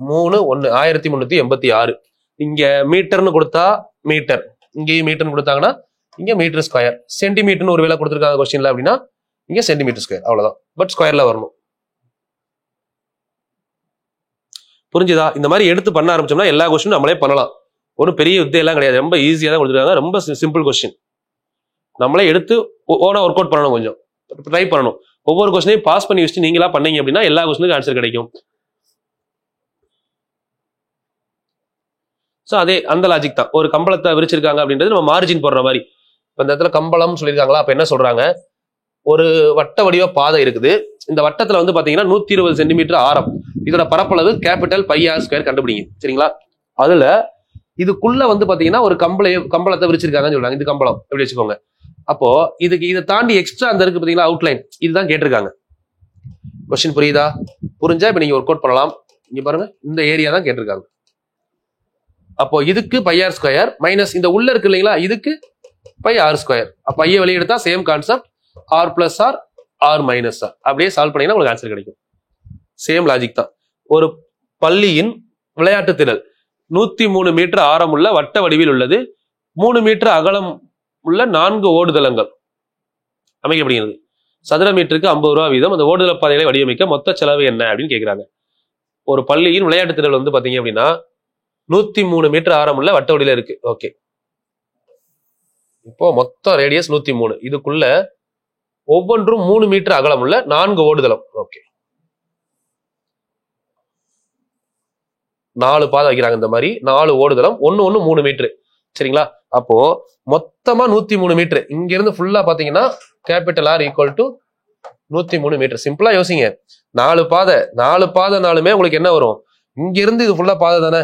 Speaker 3: 3 1 1386. இங்க மீட்டர்னு கொடுத்தா மீட்டர், இங்கேயும் மீட்டர்னு கொடுத்தாங்கன்னா இங்க மீட்டர் ஸ்கொயர். சென்டிமீட்டர்னு ஒரு வேலை கொடுத்துருக்காங்க கொஸ்டின்ல அப்படின்னா இங்க சென்டிமீட்டர் ஸ்கொயர். அவ்வளவுதான், பட் ஸ்கொயர்ல வரணும். புரிஞ்சுதா? இந்த மாதிரி எடுத்து பண்ண ஆரம்பிச்சோம்னா எல்லா கொஸ்டினும் நம்மளே பண்ணலாம். ஒரு பெரிய வித்தையெல்லாம் கிடையாது, ரொம்ப ஈஸியா தான் கொடுத்துருக்காங்க. ரொம்ப சிம்பிள் கொஸ்டின். நம்மளே எடுத்து ஓனா ஒர்க் அவுட் பண்ணணும், கொஞ்சம் ட்ரை பண்ணணும். ஒவ்வொரு கொஸ்டினையும் பாஸ் பண்ணி வச்சுட்டு நீங்களா பண்ணீங்க அப்படின்னா எல்லா கொஸ்டினுக்கும் ஆன்சர் கிடைக்கும். ஸோ அதே அந்த லாஜிக் தான். ஒரு கம்பளத்தை விரிச்சிருக்காங்க அப்படின்றது நம்ம மார்ஜின் போடுற மாதிரி. இப்போ இந்த இடத்துல கம்பளம் சொல்லியிருக்காங்களா? அப்போ என்ன சொல்றாங்க? ஒரு வட்ட வடிவ பாதை இருக்குது. இந்த வட்டத்துல வந்து பாத்தீங்கன்னா 120 சென்டிமீட்டர் ஆரம். இதோட பரப்பளவு கேபிட்டல் பை ஆர் ஸ்கொயர் கண்டுபிடிங்க. சரிங்களா? அதுல இதுக்குள்ள வந்து பாத்தீங்கன்னா ஒரு கம்பளத்தை விரிச்சிருக்காங்கன்னு சொல்றாங்க. இது கம்பளம் எப்படி வச்சுக்கோங்க. அப்போ இதுக்கு இதை தாண்டி எக்ஸ்ட்ரா அந்த இருக்கு பாத்தீங்களா அவுட்லைன், இதுதான் கேட்டிருக்காங்க. கொஸ்டின் புரியுதா? புரிஞ்சா இப்ப நீங்க ஒர்க் அவுட் பண்ணலாம். இங்க பாருங்க, இந்த ஏரியா தான் கேட்டிருக்காங்க. அப்போ இதுக்கு பை ஆர் ஸ்கொயர் மைனஸ் இந்த உள்ள இருக்கு இல்லைங்களா, இதுக்கு பை ஆர் ஸ்கொயர். அப்ப ஐய வெளியெடுத்தா same concept, R plus R, R minus R. அப்படியே சால்வ் பண்ணீங்கன்னா உங்களுக்கு ஆன்சர் கிடைக்கும். சேம் லாஜிக் தான். ஒரு பள்ளியின் விளையாட்டு திடல் 103 மீட்டர் ஆரம் உள்ள வட்ட வடிவில் உள்ளது. 3 மீட்டர் அகலம் உள்ள 4 ஓடுதளங்கள் அமைக்கப்படுகிறது. சதுர மீட்டருக்கு 50 ரூபாய் வீதம். அந்த ஓடுதள பாதைகளை வடிவமைக்க மொத்த செலவு என்ன அப்படின்னு கேட்கிறாங்க. ஒரு பள்ளியின் விளையாட்டு திடல் வந்து பாத்தீங்க அப்படின்னா 103 மீட்டர் ஆரம் உள்ள வட்ட வடிவில இருக்கு. ஓகே, இப்போ மொத்த ரேடியஸ் 103. இதுக்குள்ள ஒவ்வொன்றும் 3 மீட்டர் அகலம் உள்ள 4 ஓடுதளம். ஓகே, 4 பாதை வைக்கிறாங்க. இந்த மாதிரி 4 ஓடுதளம், ஒன்னு 3 மீட்டர். சரிங்களா? அப்போ மொத்தமா 103 மீட்டர். இங்க இருந்து ஃபுல்லா பாத்தீங்கன்னா capital R equal to 103 metre. சிம்பிளா யோசிங்க. 4 பாதை, 4 பாதைனாலுமே உங்களுக்கு என்ன வரும்? இங்க இருந்து இது ஃபுல்லா பாதை தானே.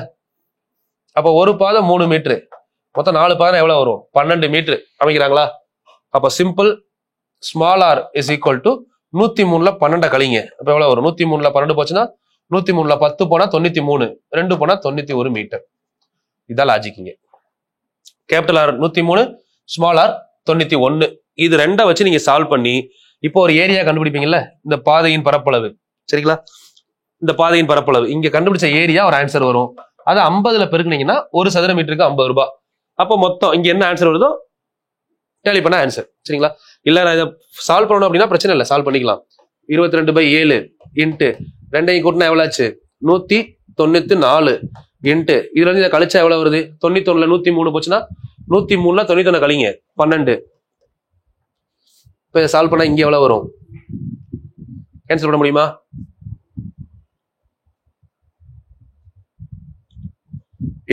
Speaker 3: அப்போ ஒரு பாதை 3 மீட்டர், மொத்தம் 4 பாதை எவ்வளவு வரும்? 12 மீட்டர் அமைக்கிறாங்களா? அப்ப simple small R is equal to 103ல 12 கழிங்க. அப்ப எவ்வளவு வரும்? 103ல 12 போச்சுன்னா 103ல 10 போனா 93, 2 போனா 91 மீட்டர். இதான் லாஜிக்கிங்க. Capital R 103, small R 91. இது ரெண்டை வச்சு நீங்க சால்வ் பண்ணி இப்போ ஒரு ஏரியா கண்டுபிடிப்பீங்கல்ல, இந்த பாதையின் பரப்பளவு. சரிங்களா? இந்த பாதையின் பரப்பளவு இங்க கண்டுபிடிச்ச ஏரியா ஒரு ஆன்சர் வரும். அதை 50ல பெருக்குனீங்கன்னா ஒரு சதுர மீட்டருக்கு 50 ரூபாய். அப்போ மொத்தம் இங்க என்ன ஆன்சர் வருதோ டேலி பண்ண ஆன்சர். சரிங்களா? இல்ல நான் இதை சால்வ் பண்ணணும் அப்படின்னா பிரச்சனை இல்லை, சால்வ் பண்ணிக்கலாம். 22/7 இன்ட்டு ரெண்டையும் கூட்டினா எவ்வளவு ஆச்சு 194 இன்ட்டு இதுல இருந்து இதை கழிச்சா எவ்வளவு வருது 91ல 103 போச்சுன்னா 103ல 91 கழிங்க 12. இப்ப இதை சால்வ் பண்ணா இங்க எவ்வளவு வரும் கேன்சல் பண்ண முடியுமா?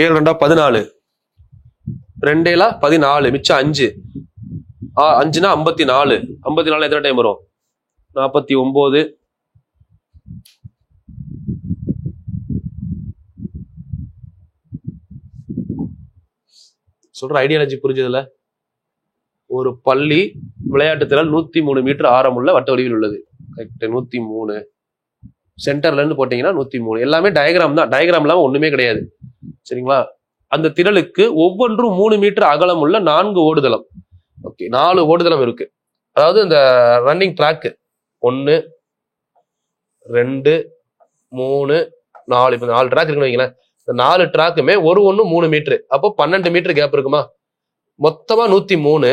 Speaker 3: 7 2 14 2 14 மிச்சம் 5 5னா 54 54 எத்தனை டைம் வரும் 49. சொல்ற ஐடியாலஜி புரிஞ்சதுல ஒரு பள்ளி விளையாட்டு திறன் 103 மீட்டர் ஆரம் உள்ள வட்ட வடிவில் உள்ளது. கரெக்ட் 103 சென்டர்ல இருந்து போட்டீங்கன்னா 103 எல்லாமே டயக்ராம் தான். டயக்ராம் இல்லாம ஒண்ணுமே கிடையாது சரிங்களா? அந்த திரளுக்கு ஒவ்வொன்றும் 3 மீட்டர் அகலம் உள்ள 4 ஓடுதளம். ஓகே 4 ஓடுதளம் இருக்கு. அதாவது இந்த ரன்னிங் ட்ராக் 1 2 3 4 இப்ப 4 ட்ராக் இருக்குன்னு வைங்களேன். இந்த 4 ட்ராக்குமே ஒரு 3 மீட்டர். அப்போ 12 மீட்டர் கேப் இருக்குமா? மொத்தமா 103.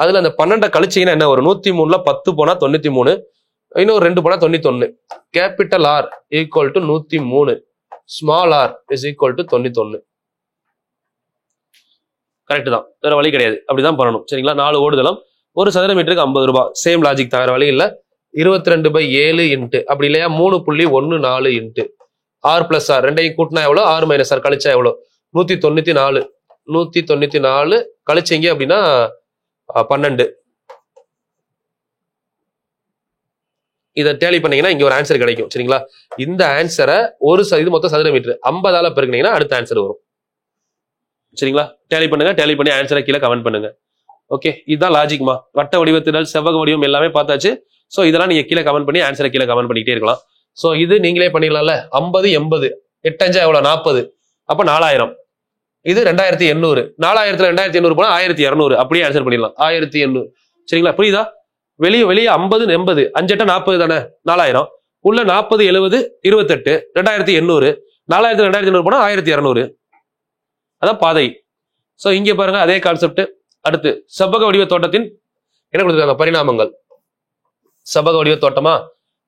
Speaker 3: அதுல அந்த 12 கழிச்சீங்கன்னா என்ன வரும் 103ல 10 போனா 93 இன்னொரு 2 போனா 91. Capital R equal to 103 small R is equal to 91. Correct தான், வேற வழி கிடையாது. அப்படிதான் பண்ணணும் சரிங்களா? 4 ஓடுதளம் ஒரு சதுர மீட்டருக்கு 50 ரூபாய். சேம் லாஜிக் தான், வேற வழி இல்ல. 22/7 இன்ட்டு அப்படி இல்லையா 3.14 இன்ட்டு ஆர் பிளஸ் ஆர் ரெண்டையும் கூட்டினா எவ்வளோ ஆர் மைனஸ் ஆர் கழிச்சா எவ்வளோ 194. 194 கழிச்சிங்க அப்படின்னா 12. இதை டேலி பண்ணீங்கன்னா இங்க ஒரு ஆன்சர் கிடைக்கும் சரிங்களா? இந்த ஆன்சரை இது மொத்தம் சதுர மீட்டர் 50ஆல பெருக்கினீங்கன்னா அடுத்த ஆன்சர் வரும் சரிங்களா? டேலி பண்ணுங்க, டேலி பண்ணி ஆன்சரை கீழே கமெண்ட் பண்ணுங்க. ஓகே இதுதான் லாஜிக்மா. வட்ட வடிவத்தினால் செவ்வக வடிவம் எல்லாமே பார்த்தாச்சு. ஸோ இதெல்லாம் நீங்க கீழே கமெண்ட் பண்ணி ஆன்சரை கீழே கமெண்ட் பண்ணிக்கிட்டே இருக்கலாம். ஸோ இது நீங்களே பண்ணிடலாம்ல. 50 80 8 எவ்வளவு 40 அப்ப 4000. இது 2800. 4000ல 2800 போனா 1200 அப்படியே ஆன்சர் பண்ணிடலாம் 1800 சரிங்களா? புரியுதா? வெளியே 50 80 5 8 40 தானே 4000 உள்ள 40 70 28 2800 4000 2800 போனா 1200. அதான் பாதை. சோ இங்க பாருங்க அதே கான்செப்ட். அடுத்து செவ்வக வடிவ தோட்டத்தின் என்ன கொடுத்துருக்காங்க பரிணாமங்கள். செவ்வக வடிவ தோட்டமா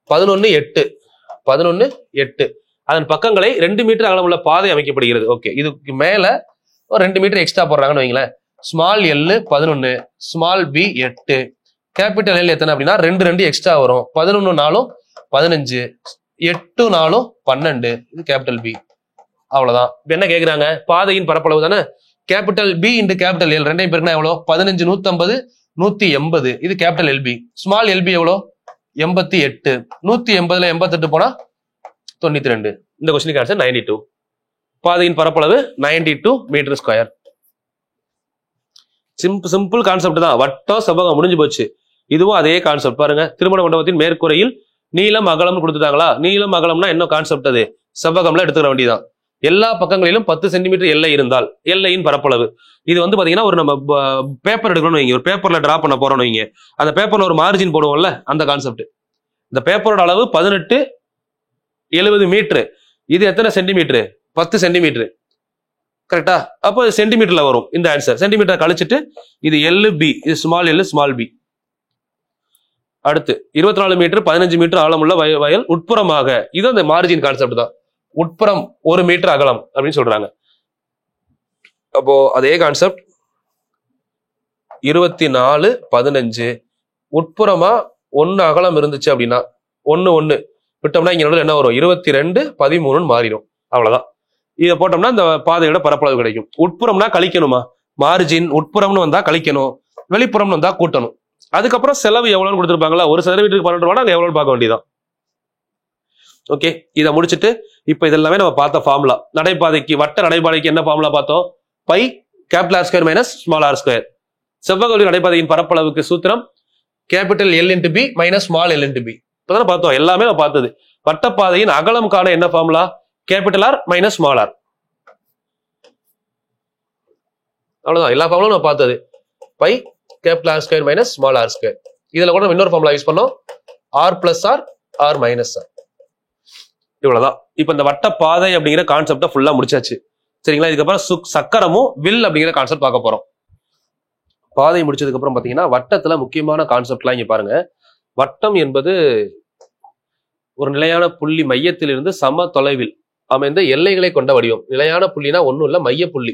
Speaker 3: 11:8 அதன் பக்கங்களை 2 மீட்டர் அகலமுள்ள பாதை அமைக்கப்படுகிறது. ஓகே இதுக்கு மேல ஒரு 2 மீட்டர் எக்ஸ்ட்ரா போடுறாங்கன்னு வைங்களேன். Small L 11 small B 8 capital L எத்தனை அப்படின்னா 2 எக்ஸ்ட்ரா வரும். 11 4 15 8 4 12 இது கேபிட்டல் பி. அவ்வளவுதான். என்ன கேக்குறாங்க பாதையின் பரப்பளவு தானே. Capital B into capital L ரெண்டையும் பேருக்குன்னா எவ்வளோ 15 150 180 இது கேபிட்டல் எல்பி. ஸ்மால் எல்பி எவ்வளோ 88 180ல 88 போனா 92. இந்த கொஸ்டினுக்கு ஆன்சர் 92. பாதையின் பரப்பளவு 92 மீட்டர் ஸ்கொயர். சிம்பிள் கான்செப்ட் தான். வட்டம் செவ்வகம் முடிஞ்சு போச்சு. இதுவும் அதே கான்செப்ட் பாருங்க. திருமண மண்டபத்தின் மேற்கூரையில் நீளம் அகலம் கொடுத்துட்டாங்களா? நீளம் அகலம்னா என்ன கான்செப்ட்? அது செவ்வகம்ல எடுத்துக்கிற வேண்டியதான். எல்லா பக்கங்களிலும் 10 சென்டிமீட்டர் எல்லை இருந்தால் எல்லையின் பரப்பளவு. இது வந்து பாத்தீங்கன்னா ஒரு நம்ம பேப்பர் எடுக்கணும்னு வைங்க. ஒரு பேப்பர்ல டிரா பண்ண போறோம்னு வைங்க. அந்த பேப்பர்ல ஒரு மார்ஜின் போடுவோம்ல அந்த கான்செப்ட். இந்த பேப்பரோட அளவு 1870 மீட்டர். இது எத்தனை சென்டிமீட்டர் 10 சென்டிமீட்டர் கரெக்டா? அப்போ சென்டிமீட்டர்ல வரும் இந்த ஆன்சர். சென்டிமீட்டர் கழிச்சிட்டு இது எல் பி இது ஸ்மால் எல் ஸ்மால் பி. அடுத்து 24 மீட்டர் 15 மீட்டர் ஆழமுள்ள வயல் உட்புறமாக. இது அந்த மார்ஜின் கான்செப்ட் தான். உட்புறம் 1 மீட்டர் அகலம் அப்படின்னு சொல்றாங்க. அப்போ அதே கான்செப்ட் 24 15 உட்புறமா 1 அகலம் இருந்துச்சு அப்படின்னா 1 விட்டோம்னா இங்க என்ன வரும் 22 13 மாறிடும். அவ்வளவுதான். இதை போட்டோம்னா இந்த பாதையோட பரப்பளவு கிடைக்கும். உட்புறம்னா கழிக்கணுமா? மார்ஜின் உட்புறம்னு வந்தா கழிக்கணும், வெளிப்புறம்னு வந்தா கூட்டணும். அதுக்கப்புறம் செலவு எவ்வளவுன்னு கொடுத்துருப்பாங்களா? ஒரு சதுர மீட்டருக்கு 12 ரூபா நாங்க எவ்வளவு பார்க்க வேண்டியதான். ஓகே இதை முடிச்சுட்டு இப்ப இதெல்லாமே நம்ம பார்த்த ஃபார்முலா. நடைபாதைக்கு வட்ட நடைபாதைக்கு என்ன ஃபார்முலா பார்த்தோம்? Pi capital R square minus small R square. செவ்வக வடிவ நடைபாதையின் பரப்பளவுக்கு சூத்திரம் capital L into B minus small L into B. இப்பதானே பார்த்தோம். எல்லாமே நம்ம பார்த்தது. வட்டப்பாதையின் அகலம் காண என்ன formula? Capital R minus small R. அவ்வளவுதான். எல்லா ஃபார்முலும் நம்ம பார்த்தது. Pi capital R square minus small R square. இதுல கூட நம்ம இன்னொரு ஃபார்முலா யூஸ் பண்ணோம். R plus R R minus R. இவ்வளவுதான். இப்ப இந்த வட்ட பாதை அப்படிங்கிற கான்செப்ட ஃபுல்லா முடிச்சாச்சு சரிங்களா? இதுக்கப்புறம் சக்கரமும் வில் அப்படிங்கிற கான்செப்ட் பார்க்க போறோம். பாதை முடிச்சதுக்கு அப்புறம் பாத்தீங்கன்னா வட்டத்துல முக்கியமான கான்செப்ட்லாம் இங்க பாருங்க. வட்டம் என்பது ஒரு நிலையான புள்ளி மையத்திலிருந்து சம தொலைவில் அமைந்த எல்லைகளை கொண்ட வடிவம். நிலையான புள்ளினா ஒன்றும் இல்லை, மைய புள்ளி.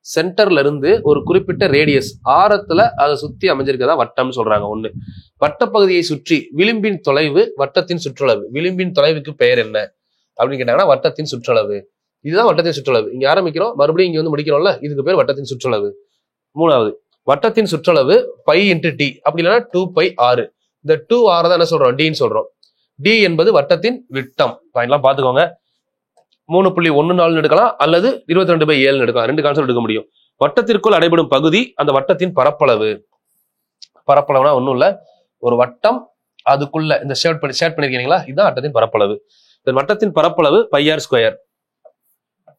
Speaker 3: சென்டர்ல இருந்து ஒரு குறிப்பிட்ட ரேடியஸ் ஆரத்துல அதை சுத்தி அமைஞ்சிருக்கதா வட்டம்னு சொல்றாங்க. ஒண்ணு, வட்டப்பகுதியை சுற்றி விளிம்பின் தொலைவு வட்டத்தின் சுற்றளவு. விளிம்பின் தொலைவுக்கு பெயர் என்ன அப்படின்னு கேட்டாங்கன்னா வட்டத்தின் சுற்றளவு. இதுதான் வட்டத்தின் சுற்றளவு. இங்க ஆரம்பிக்கிறோம், மறுபடியும் இங்க வந்து முடிக்கிறோம்ல, இதுக்கு பேர் வட்டத்தின் சுற்றளவு. மூணாவது, வட்டத்தின் சுற்றளவு π × t, அப்படி இல்லைன்னா 2πr. இந்த 2r தான் என்ன சொல்றோம், டின்னு சொல்றோம். டி என்பது வட்டத்தின் விட்டம். பாயிண்ட்லாம் பாத்துக்கோங்க. 3.14 எடுக்கலாம் அல்லது 22/7 எடுக்கலாம். ரெண்டு கான்செப்ட் எடுக்க முடியும். வட்டத்திற்குள் அடைபடும் பகுதி அந்த வட்டத்தின் பரப்பளவு. பரப்பளவுனா ஒண்ணும் இல்ல, ஒரு வட்டம் அதுக்குள்ள இந்த ஷேட் பண்ணிருக்கீங்களா, இதுதான் வட்டத்தின் பரப்பளவு. இந்த வட்டத்தின் பரப்பளவு πr².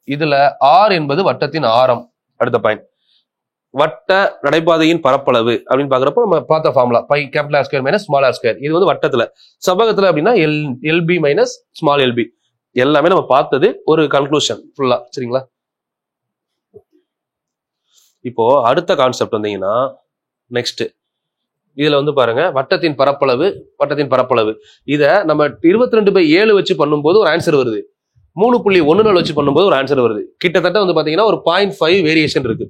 Speaker 3: இதுல r என்பது வட்டத்தின் ஆரம். அடுத்த பாயிண்ட், வட்ட நடைபாதையின் பரப்பளவு அப்படின்னு பாக்குறப்போ நம்ம பார்த்த ஃபார்முலா π R² - small r². இது வந்து வட்டத்துல. செவ்வகத்துல அப்படின்னா LB - small lb. எல்லாமே நம்ம பார்த்தது ஒரு கன்க்ளூஷன் ஃபுல்லா. சரிங்களா? இப்போ அடுத்த கான்செப்ட் வந்தீங்கன்னா நெக்ஸ்ட் இதுல வந்து பாருங்க, வட்டத்தின் பரப்பளவு. இத நம்ம 22/7 வச்சு பண்ணும்போது ஒரு ஆன்சர் வருது. 3.14 வச்சு பண்ணும்போது ஒரு ஆன்சர் வருது. கிட்டத்தட்ட வந்து பாத்தீங்கன்னா ஒரு 0.5 வேரியேஷன் இருக்கு.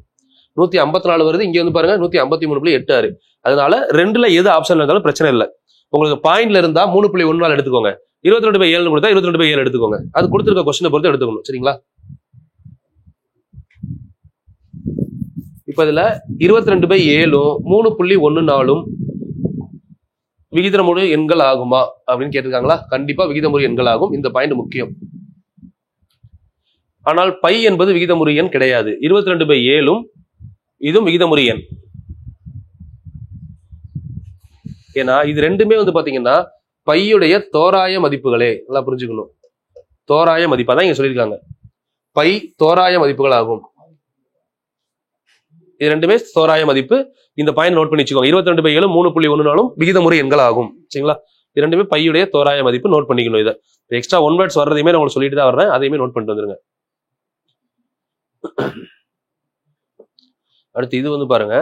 Speaker 3: 154 வருது, இங்க வந்து பாருங்க 153.86. அதனால ரெண்டுல எது ஆப்ஷன்ல இருந்தாலும் பிரச்சனை இல்லை. உங்களுக்கு பாயிண்ட்ல இருந்தா 3.14 எடுத்துக்கோங்க, 22/7 கொடுத்தா 22/7 எடுத்துக்கோங்க. அது கொடுத்துருக்க கொஸ்டினை பொறுத்து எடுத்துக்கணும். சரிங்களா? இப்ப இதுல 22/7 3.14 விகிதமுறு எண்கள் ஆகுமா அப்படின்னு கேட்டிருக்காங்களா? கண்டிப்பா விகிதமுறு எண்கள் ஆகும். இந்த பாயிண்ட் முக்கியம். ஆனால் π என்பது விகிதமுறு எண் கிடையாது. 22/7 இதுவும் விகிதமுறு எண். ஏன்னா இது ரெண்டுமே வந்து பாத்தீங்கன்னா பையுடைய தோராய மதிப்புகளே. நல்லா புரிஞ்சுக்கணும், தோராய மதிப்பு அதான் இங்க சொல்லியிருக்காங்க. பை தோராய மதிப்புகள் ஆகும். இது ரெண்டுமே தோராய மதிப்பு. இந்த பாயிண்ட் நோட் பண்ணி வச்சுக்கோங்க. 22/7 3.14 விகிதமுறை எண்கள் ஆகும். சரிங்களா? இது ரெண்டுமே பையுடைய தோராய மதிப்பு. நோட் பண்ணிக்கணும். இதை எக்ஸ்ட்ரா ஒன் வேர்ட்ஸ் வர்றதையுமே நான் உங்களுக்கு சொல்லிட்டு தான் வர்றேன், அதையுமே நோட் பண்ணிட்டு வந்துருங்க. அடுத்து இது வந்து பாருங்க,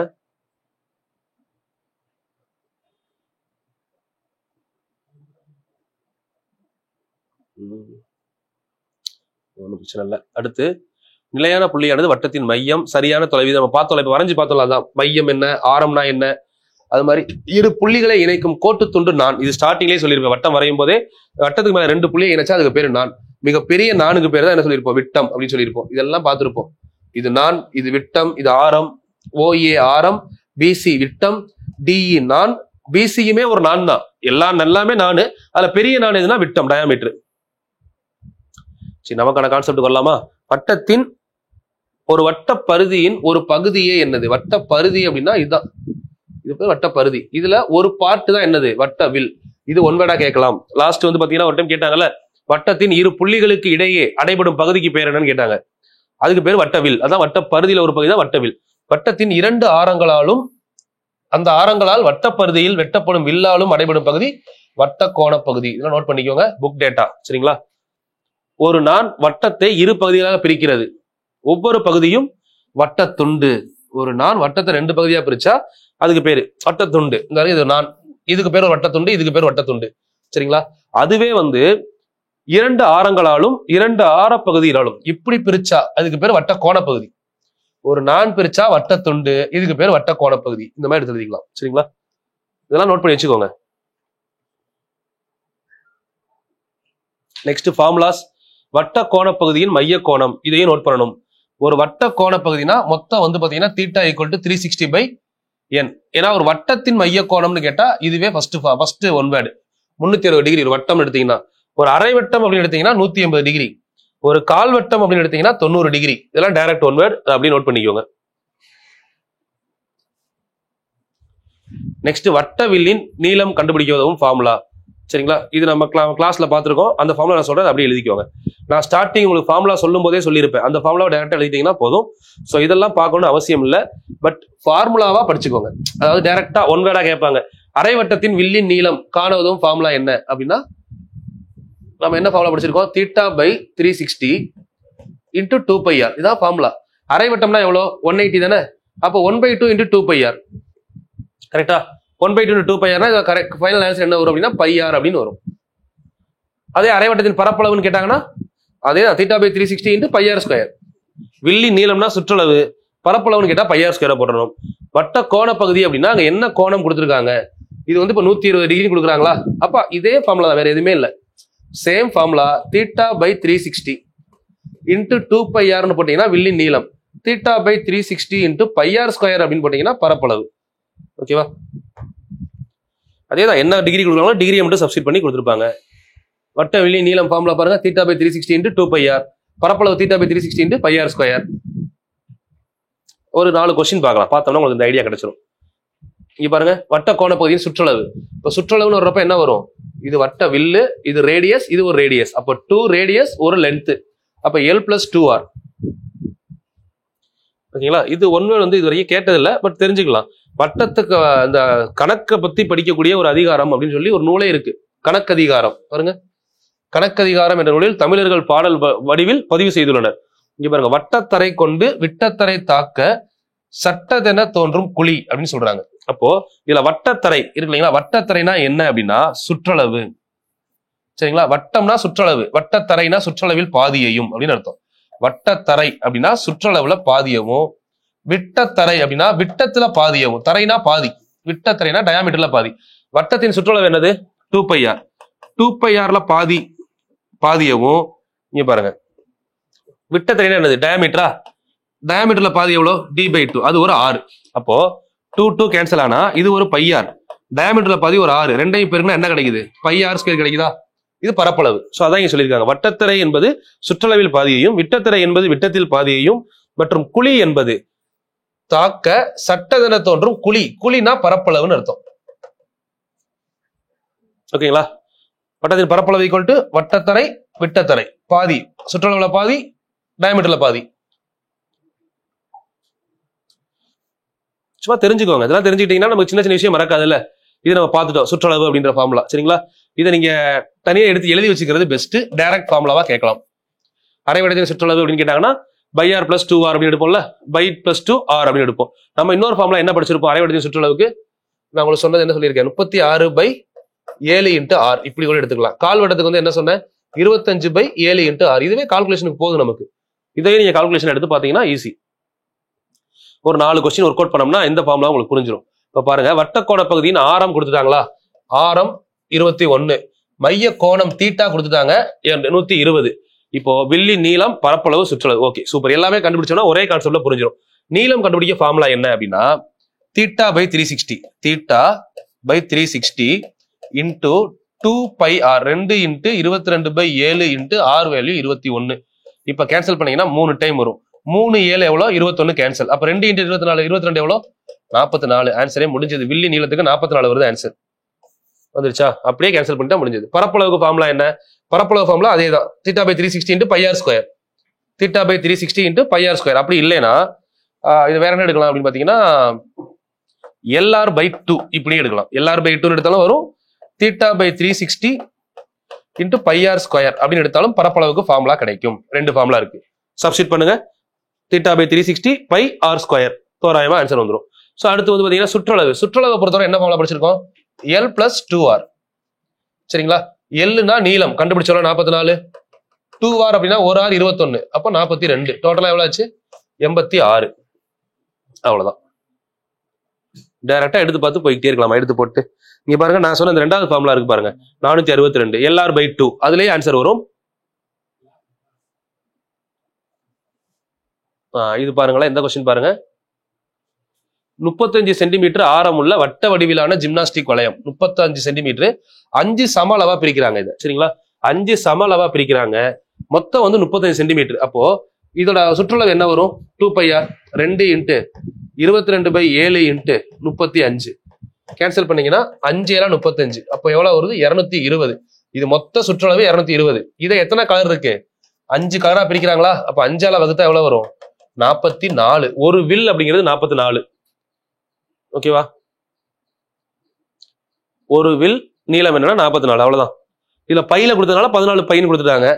Speaker 3: ஒன்றும் பிரச்சனை இல்லை. அடுத்து நிலையான புள்ளியானது வட்டத்தின் மையம் சரியான தொலைவு. நம்ம பார்த்தோம், இப்ப வரைஞ்சு பார்த்தோம். அதான் மையம் என்ன, ஆரம்னா என்ன, அது மாதிரி இரு புள்ளிகளை இணைக்கும் கோட்டு துண்டு நான். இது ஸ்டார்டிங்லேயே சொல்லியிருப்பேன். வட்டம் வரையும் போதே வட்டத்துக்கு மேல 2 புள்ளியை இணைச்சா அதுக்கு பேரு நான். மிகப்பெரிய நானுக்கு பேர் தான் என்ன சொல்லியிருப்போம், விட்டம் அப்படின்னு சொல்லியிருப்போம். இதெல்லாம் பார்த்திருப்போம். இது நான், இது விட்டம், இது ஆரம். OA ஆரம், BC விட்டம், DE நான். BCயுமே ஒரு நான் தான். எல்லாமே நானு. அதுல பெரிய நான் எதுனா விட்டம், டயாமீட்டர். சரி, நமக்கான கான்செப்ட் வரலாமா? வட்டத்தின் ஒரு வட்ட பரிதியின் ஒரு பகுதியே என்னது? வட்ட பரிதி அப்படின்னா இதுதான், இது பேர் வட்ட பரிதி. இதுல ஒரு பார்ட் தான் என்னது, வட்ட வில். இது ஒன்வேடா கேட்கலாம். லாஸ்ட் வந்து பாத்தீங்கன்னா ஒரு டைம் கேட்டாங்கல்ல, வட்டத்தின் இரு புள்ளிகளுக்கு இடையே அடைபடும் பகுதிக்கு பேர் என்னன்னு கேட்டாங்க. அதுக்கு பேர் வட்டவில். அதான் வட்ட பரிதியில ஒரு பகுதி தான் வட்டவில். வட்டத்தின் 2 ஆரங்களாலும் அந்த ஆரங்களால் வட்டப்பகுதியில் வெட்டப்படும் வில்லாலும் அடைபடும் பகுதி வட்ட கோண பகுதி. இதெல்லாம் நோட் பண்ணிக்கோங்க, புக் டேட்டா. சரிங்களா? ஒரு நான் வட்டத்தை இரு பகுதிகளாக பிரிக்கிறது. ஒவ்வொரு பகுதியும் வட்டத்துண்டு. ஒரு நான் வட்டத்தை 2 பகுதியா பிரிச்சா அதுக்கு பேரு வட்டத்துண்டு. இது நான், இதுக்கு பேர் ஒரு வட்டத்துண்டு, இதுக்கு பேர் வட்டத்துண்டு. சரிங்களா? அதுவே வந்து 2 ஆரங்களாலும் 2 ஆர பகுதிகளாலும் இப்படி பிரிச்சா அதுக்கு பேர் வட்ட கோண பகுதி. ஒரு நான் பிரிச்சா வட்டத்துண்டு, இதுக்கு பேர் வட்ட கோண பகுதி. இந்த மாதிரி எடுத்து எழுதிக்கலாம். சரிங்களா? இதெல்லாம் நோட் பண்ணி வச்சுக்கோங்க. Next formulas. வட்ட கோண பகுதியின் மைய கோணம், இதையும் நோட் பண்ணணும். ஒரு வட்ட கோண பகுதினா மொத்தம் வந்து பாத்தீங்கன்னா θ = 360/n. ஏன்னா ஒரு வட்டத்தின் மைய கோணம்னு கேட்டா இதுவே ஃபர்ஸ்ட் ஒன் வேர்டு. 360 டிகிரி ஒரு வட்டம் எடுத்தீங்கன்னா. ஒரு அரை வட்டம் அப்படின்னு எடுத்தீங்கன்னா 180 டிகிரி. ஒரு கால் வட்டம் அப்படின்னு எடுத்தீங்கன்னா 90 டிகிரி. இதெல்லாம் டைரக்ட் ஒன் வேர்ட், அப்படி நோட் பண்ணிக்கோங்க. நெக்ஸ்ட் வட்ட வில்லின் நீளம் கண்டுபிடிக்க உதவும் ஃபார்முலா. சரிங்களா? இது நம்ம கிளாஸ்ல பார்த்திருக்கோம். அந்த ஃபார்முலா நான் சொல்றேன், அப்படியே எழுதிக்கோங்க. நான் ஸ்டார்டிங் உங்களுக்கு ஃபார்முலா சொல்லும் போதே சொல்லியிருப்பேன். அந்த ஃபார்முலாவை டைரக்டா எழுதிட்டீங்கன்னா போதும். ஸோ இதெல்லாம் பார்க்கணும்னு அவசியம் இல்லை, பட் ஃபார்முலாவா படிச்சுக்கோங்க. அதாவது டைரக்டா ஒன் வேர்டா கேட்பாங்க. அரை வட்டத்தின் வில்லின் நீளம் காண உதவும் ஃபார்முலா என்ன அப்படின்னா, நம்ம என்ன ஃபார்முலா படிச்சிருக்கோம், θ/360 × 2πr. இதான் ஃபார்முலா. அரை வட்டம்னா எவ்வளோ, 180 தானே. அப்போ 1/2 × 2πr. கரெக்டா? 1/2 × 2πr கரெக்ட். ஃபைனல் ஆன்சர் என்ன வரும் அப்படின்னா πr அப்படின்னு வரும். அதே அரைவட்டத்தின் பரப்பளவுன்னு கேட்டாங்கன்னா அதே தான் θ by 360 into πr ஸ்கொயர். வில்லி நீளம்னா சுற்றளவு, பரப்பளவுன்னு கேட்டா πr ஸ்கொயரை போடணும். வட்ட கோண பகுதி அப்படின்னா அங்க என்ன கோணம் கொடுத்துருக்காங்க, இது வந்து இப்போ 120 டிகிரி கொடுக்குறாங்களா, அப்ப இதே ஃபார்முலா தான், வேற எதுவுமே இல்லை. சேம் ஃபார்முலா θ by 360 into 2πrன்னு போட்டீங்கன்னா வில்லி நீளம், θ by 360 into πr ஸ்கொயர் அப்படின்னு போட்டீங்கன்னா பரப்பளவு. ஓகேவா? அதே தான், என்ன டிகிரி கொடுக்குறாங்களோ டிகிரியை மட்டும் சப்ஸ்டிட் பண்ணி கொடுத்துருப்பாங்க. வட்ட வில்லி நீளம் ஃபார்முலா பாருங்க, θ by 360 into 2πr, பரப்பளவு θ by 360 into πr ஸ்கொயர். ஒரு 4 கொஸ்டின் பார்க்கலாம், பார்த்தோம்னா உங்களுக்கு இந்த ஐடியா கிடைச்சிடும். இங்க பாருங்க, வட்ட கோண பகுதியின் சுற்றளவு. இப்போ சுற்றளவுன்னு வர்றப்ப என்ன வரும், இது வட்ட வில்லு, இது ரேடியஸ், இது ஒரு ரேடியஸ், அப்போ 2 ரேடியஸ் ஒரு லென்த், அப்ப L plus 2R. ஓகேங்களா? இது ஒன்று வந்து இது வரைக்கும் கேட்டதில்லை, பட் தெரிஞ்சுக்கலாம். வட்டத்துக்கு அந்த கணக்கை பத்தி படிக்கக்கூடிய ஒரு அதிகாரம் அப்படின்னு சொல்லி ஒரு நூலே இருக்கு, கணக்கதிகாரம். பாருங்க, கணக்கதிகாரம் என்ற நூலில் தமிழர்கள் பாடல் வடிவில் பதிவு செய்துள்ளனர். இங்க பாருங்க, வட்டத்தரை கொண்டு விட்டத்தரை தாக்க சட்டதென தோன்றும் குழி அப்படின்னு சொல்றாங்க. அப்போ இதுல வட்டத்தரை இருக்கு இல்லைங்களா, வட்டத்தரைனா என்ன அப்படின்னா சுற்றளவு. சரிங்களா? வட்டம்னா சுற்றளவு, வட்டத்தரைனா சுற்றளவில் பாதியையும் அப்படின்னு அர்த்தம். வட்டத்தரை அப்படின்னா சுற்றளவுல பாதியவும், விட்டத்தரை அப்படின்னா விட்டத்துல பாதியவும், தரைனா பாதி, விட்டத்தரைனா டயாமீட்டர்ல பாதி. வட்டத்தின் சுற்றளவு என்னது, 2πr. 2πrல பாதியவும். இங்க பாருங்க, விட்டத்தரைனா என்னது, டயாமீட்டரா, டயாமீட்டர்ல பாதி எவ்வளோ, d/2, அது ஒரு 6. அப்போ 2 கேன்சல் ஆனா இது ஒரு πr, டயாமீட்டர்ல பாதி ஒரு 6, ரெண்டையும் பெருக்குனா என்ன கிடைக்குது, πr ஸ்கொயர் கிடைக்குதா. இது பரப்பளவு. ஸோ அதான் இங்க சொல்லியிருக்காங்க, வட்டத்திரை என்பது சுற்றளவில் பாதியையும், விட்டத்திரை என்பது விட்டத்தில் பாதியையும், மற்றும் குழி என்பது தாக்க சட்டதென தோன்றும் குழி. குழினா பரப்பளவுன்னு அர்த்தம். ஓகேங்களா? வட்டத்தின் பரப்பளவு ஈக்குவல் டு வட்டத்தரை விட்டத்தரை பாதி, சுற்றளவுல பாதி, டயாமீட்டர்ல பாதி. சும்மா தெரிஞ்சுக்கோங்க, இதெல்லாம் தெரிஞ்சுக்கிட்டீங்கன்னா நமக்கு சின்ன சின்ன விஷயம் மறக்காதுல்ல. இது நம்ம பார்த்துட்டோம், சுற்றளவு அப்படின்ற ஃபார்முலா. சரிங்களா? இதை நீங்க தனியா எடுத்து எழுதி வச்சுக்கிறது பெஸ்ட். டைரக்ட் ஃபார்முலாவா கேட்கலாம். அரைவட்டத்தின் சுற்றளவு அப்படின்னு கேட்டாங்கன்னா πr plus 2r அப்படின்னு எடுப்போம்ல, by plus 2r அப்படின்னு எடுப்போம். நம்ம இன்னொரு ஃபார்முலா என்ன படிச்சிருப்போம் அரைவட்டத்தின் சுற்றளவுக்கு, நான் உங்களுக்கு சொன்னது என்ன சொல்லியிருக்கேன், 36/7 into r இப்படி கூட எடுத்துக்கலாம். கால்வட்டத்துக்கு வந்து என்ன சொன்னேன், 25/7 into r. இதுவே கால்குலேஷனுக்கு போதும் நமக்கு. இதையே நீங்க கால்குலேஷன் எடுத்து பாத்தீங்கன்னா ஈஸி. ஒரு 4 கொஸ்டின் ஒர்க் அவுட் பண்ணோம்னா இந்த ஃபார்முலா உங்களுக்கு புரிஞ்சிடும். இப்ப பாருங்க, வட்டக்கோண பகுதியின் ஆரம் கொடுத்துட்டாங்களா, ஆரம் 21, மைய கோணம் தீட்டா கொடுத்துட்டாங்க 120. இப்போ வில்லி நீளம் பரப்பளவு சுற்றளவு. Okay, super. எல்லாமே கண்டுபிடிச்சோம்னா ஒரே கான்செப்ட்ல புரிஞ்சிடும். நீளம் கண்டுபிடிக்க ஃபார்முலா என்ன அப்படின்னா θ by 360, θ by 360 into 2πr, 2 into 22/7 into r value 21. இப்ப கேன்சல் பண்ணீங்கன்னா 3 டைம் வரும். 3 7 எவ்வளோ, 21 கேன்சல். அப்ப 2 into 24, 22 எவ்வளோ, 44. ஆன்சரே முடிஞ்சது. வில்லி நீளத்துக்கு 44 வருது ஆன்சர். வந்துருச்சா? அப்படியே கேன்சல் பண்ணிட்டா முடிஞ்சது. பரப்பளவுக்கு ஃபார்முலா என்ன, பரப்பளவு ஃபார்முலா அதே தான், θ by 360 into πr square, θ by 360 into πr square. அப்படி இல்லைன்னா இது வேற என்ன எடுக்கலாம் அப்படின்னு பாத்தீங்கன்னா LR/2 இப்படி எடுக்கலாம். LR/2 எடுத்தாலும் வரும், θ by 360 into πr ஸ்கொயர் அப்படின்னு எடுத்தாலும் பரப்பளவுக்கு ஃபார்முலா கிடைக்கும். 2 ஃபார்முலா இருக்கு, சப்ஸ்டிட் பண்ணுங்க. θ by 360 πr ஸ்கொயர், தோராயமா ஆன்சர் வந்துடும். ஸோ அடுத்து வந்து பாத்தீங்கன்னா சுற்றளவு. சுற்றளவை பொறுத்தவரை என்ன ஃபார்முலா படிச்சிருக்கோம், L plus 2R. சரிங்களா? எல்னா நீளம் கண்டுபிடிச்சோம் 44, 2R அப்படின்னா ஒரு R 21, அப்போ 42. டோட்டலா எவ்வளவு ஆச்சு, 86. அவ்வளவுதான். டைரக்டா எடுத்து பார்த்து போய்கிட்டே இருக்கலாம். எடுத்து போட்டு இங்க பாருங்க, நான் சொன்ன இந்த 2வது ஃபார்முலா இருக்கு பாருங்க, 462 LR/2, அதுலயே ஆன்சர் வரும். இது பாருங்களேன், இந்த கொஸ்டின் பாருங்க. 35 சென்டிமீட்டர் ஆரம் உள்ள வட்ட வடிவிலான ஜிம்னாஸ்டிக் வளையம், 35 சென்டிமீட்டர், 5 சம அளவா பிரிக்கிறாங்க. இது சரிங்களா, 5 சம அளவா பிரிக்கிறாங்க. மொத்தம் வந்து 35 சென்டிமீட்டர். அப்போ இதோட சுற்றளவு என்ன வரும், 2πr, 2 into 22/7 into 35. கேன்சல் பண்ணீங்கன்னா 5 7 35. அப்போ எவ்வளவு வருது, 220. இது மொத்த சுற்றளவு 220. இதை எத்தனை கலர் இருக்கு, 5 கலரா பிரிக்கிறாங்களா, அப்ப 5ஆல வகுத்தா எவ்வளவு வரும், 44. ஒரு வில் அப்படிங்கிறது 44. ஓகேவா? ஒரு வில் நீளம் என்னன்னா 44, அவ்வளவுதான். இதுல பையில கொடுத்ததுனால 14 பைன்னு கொடுத்துட்டாங்க.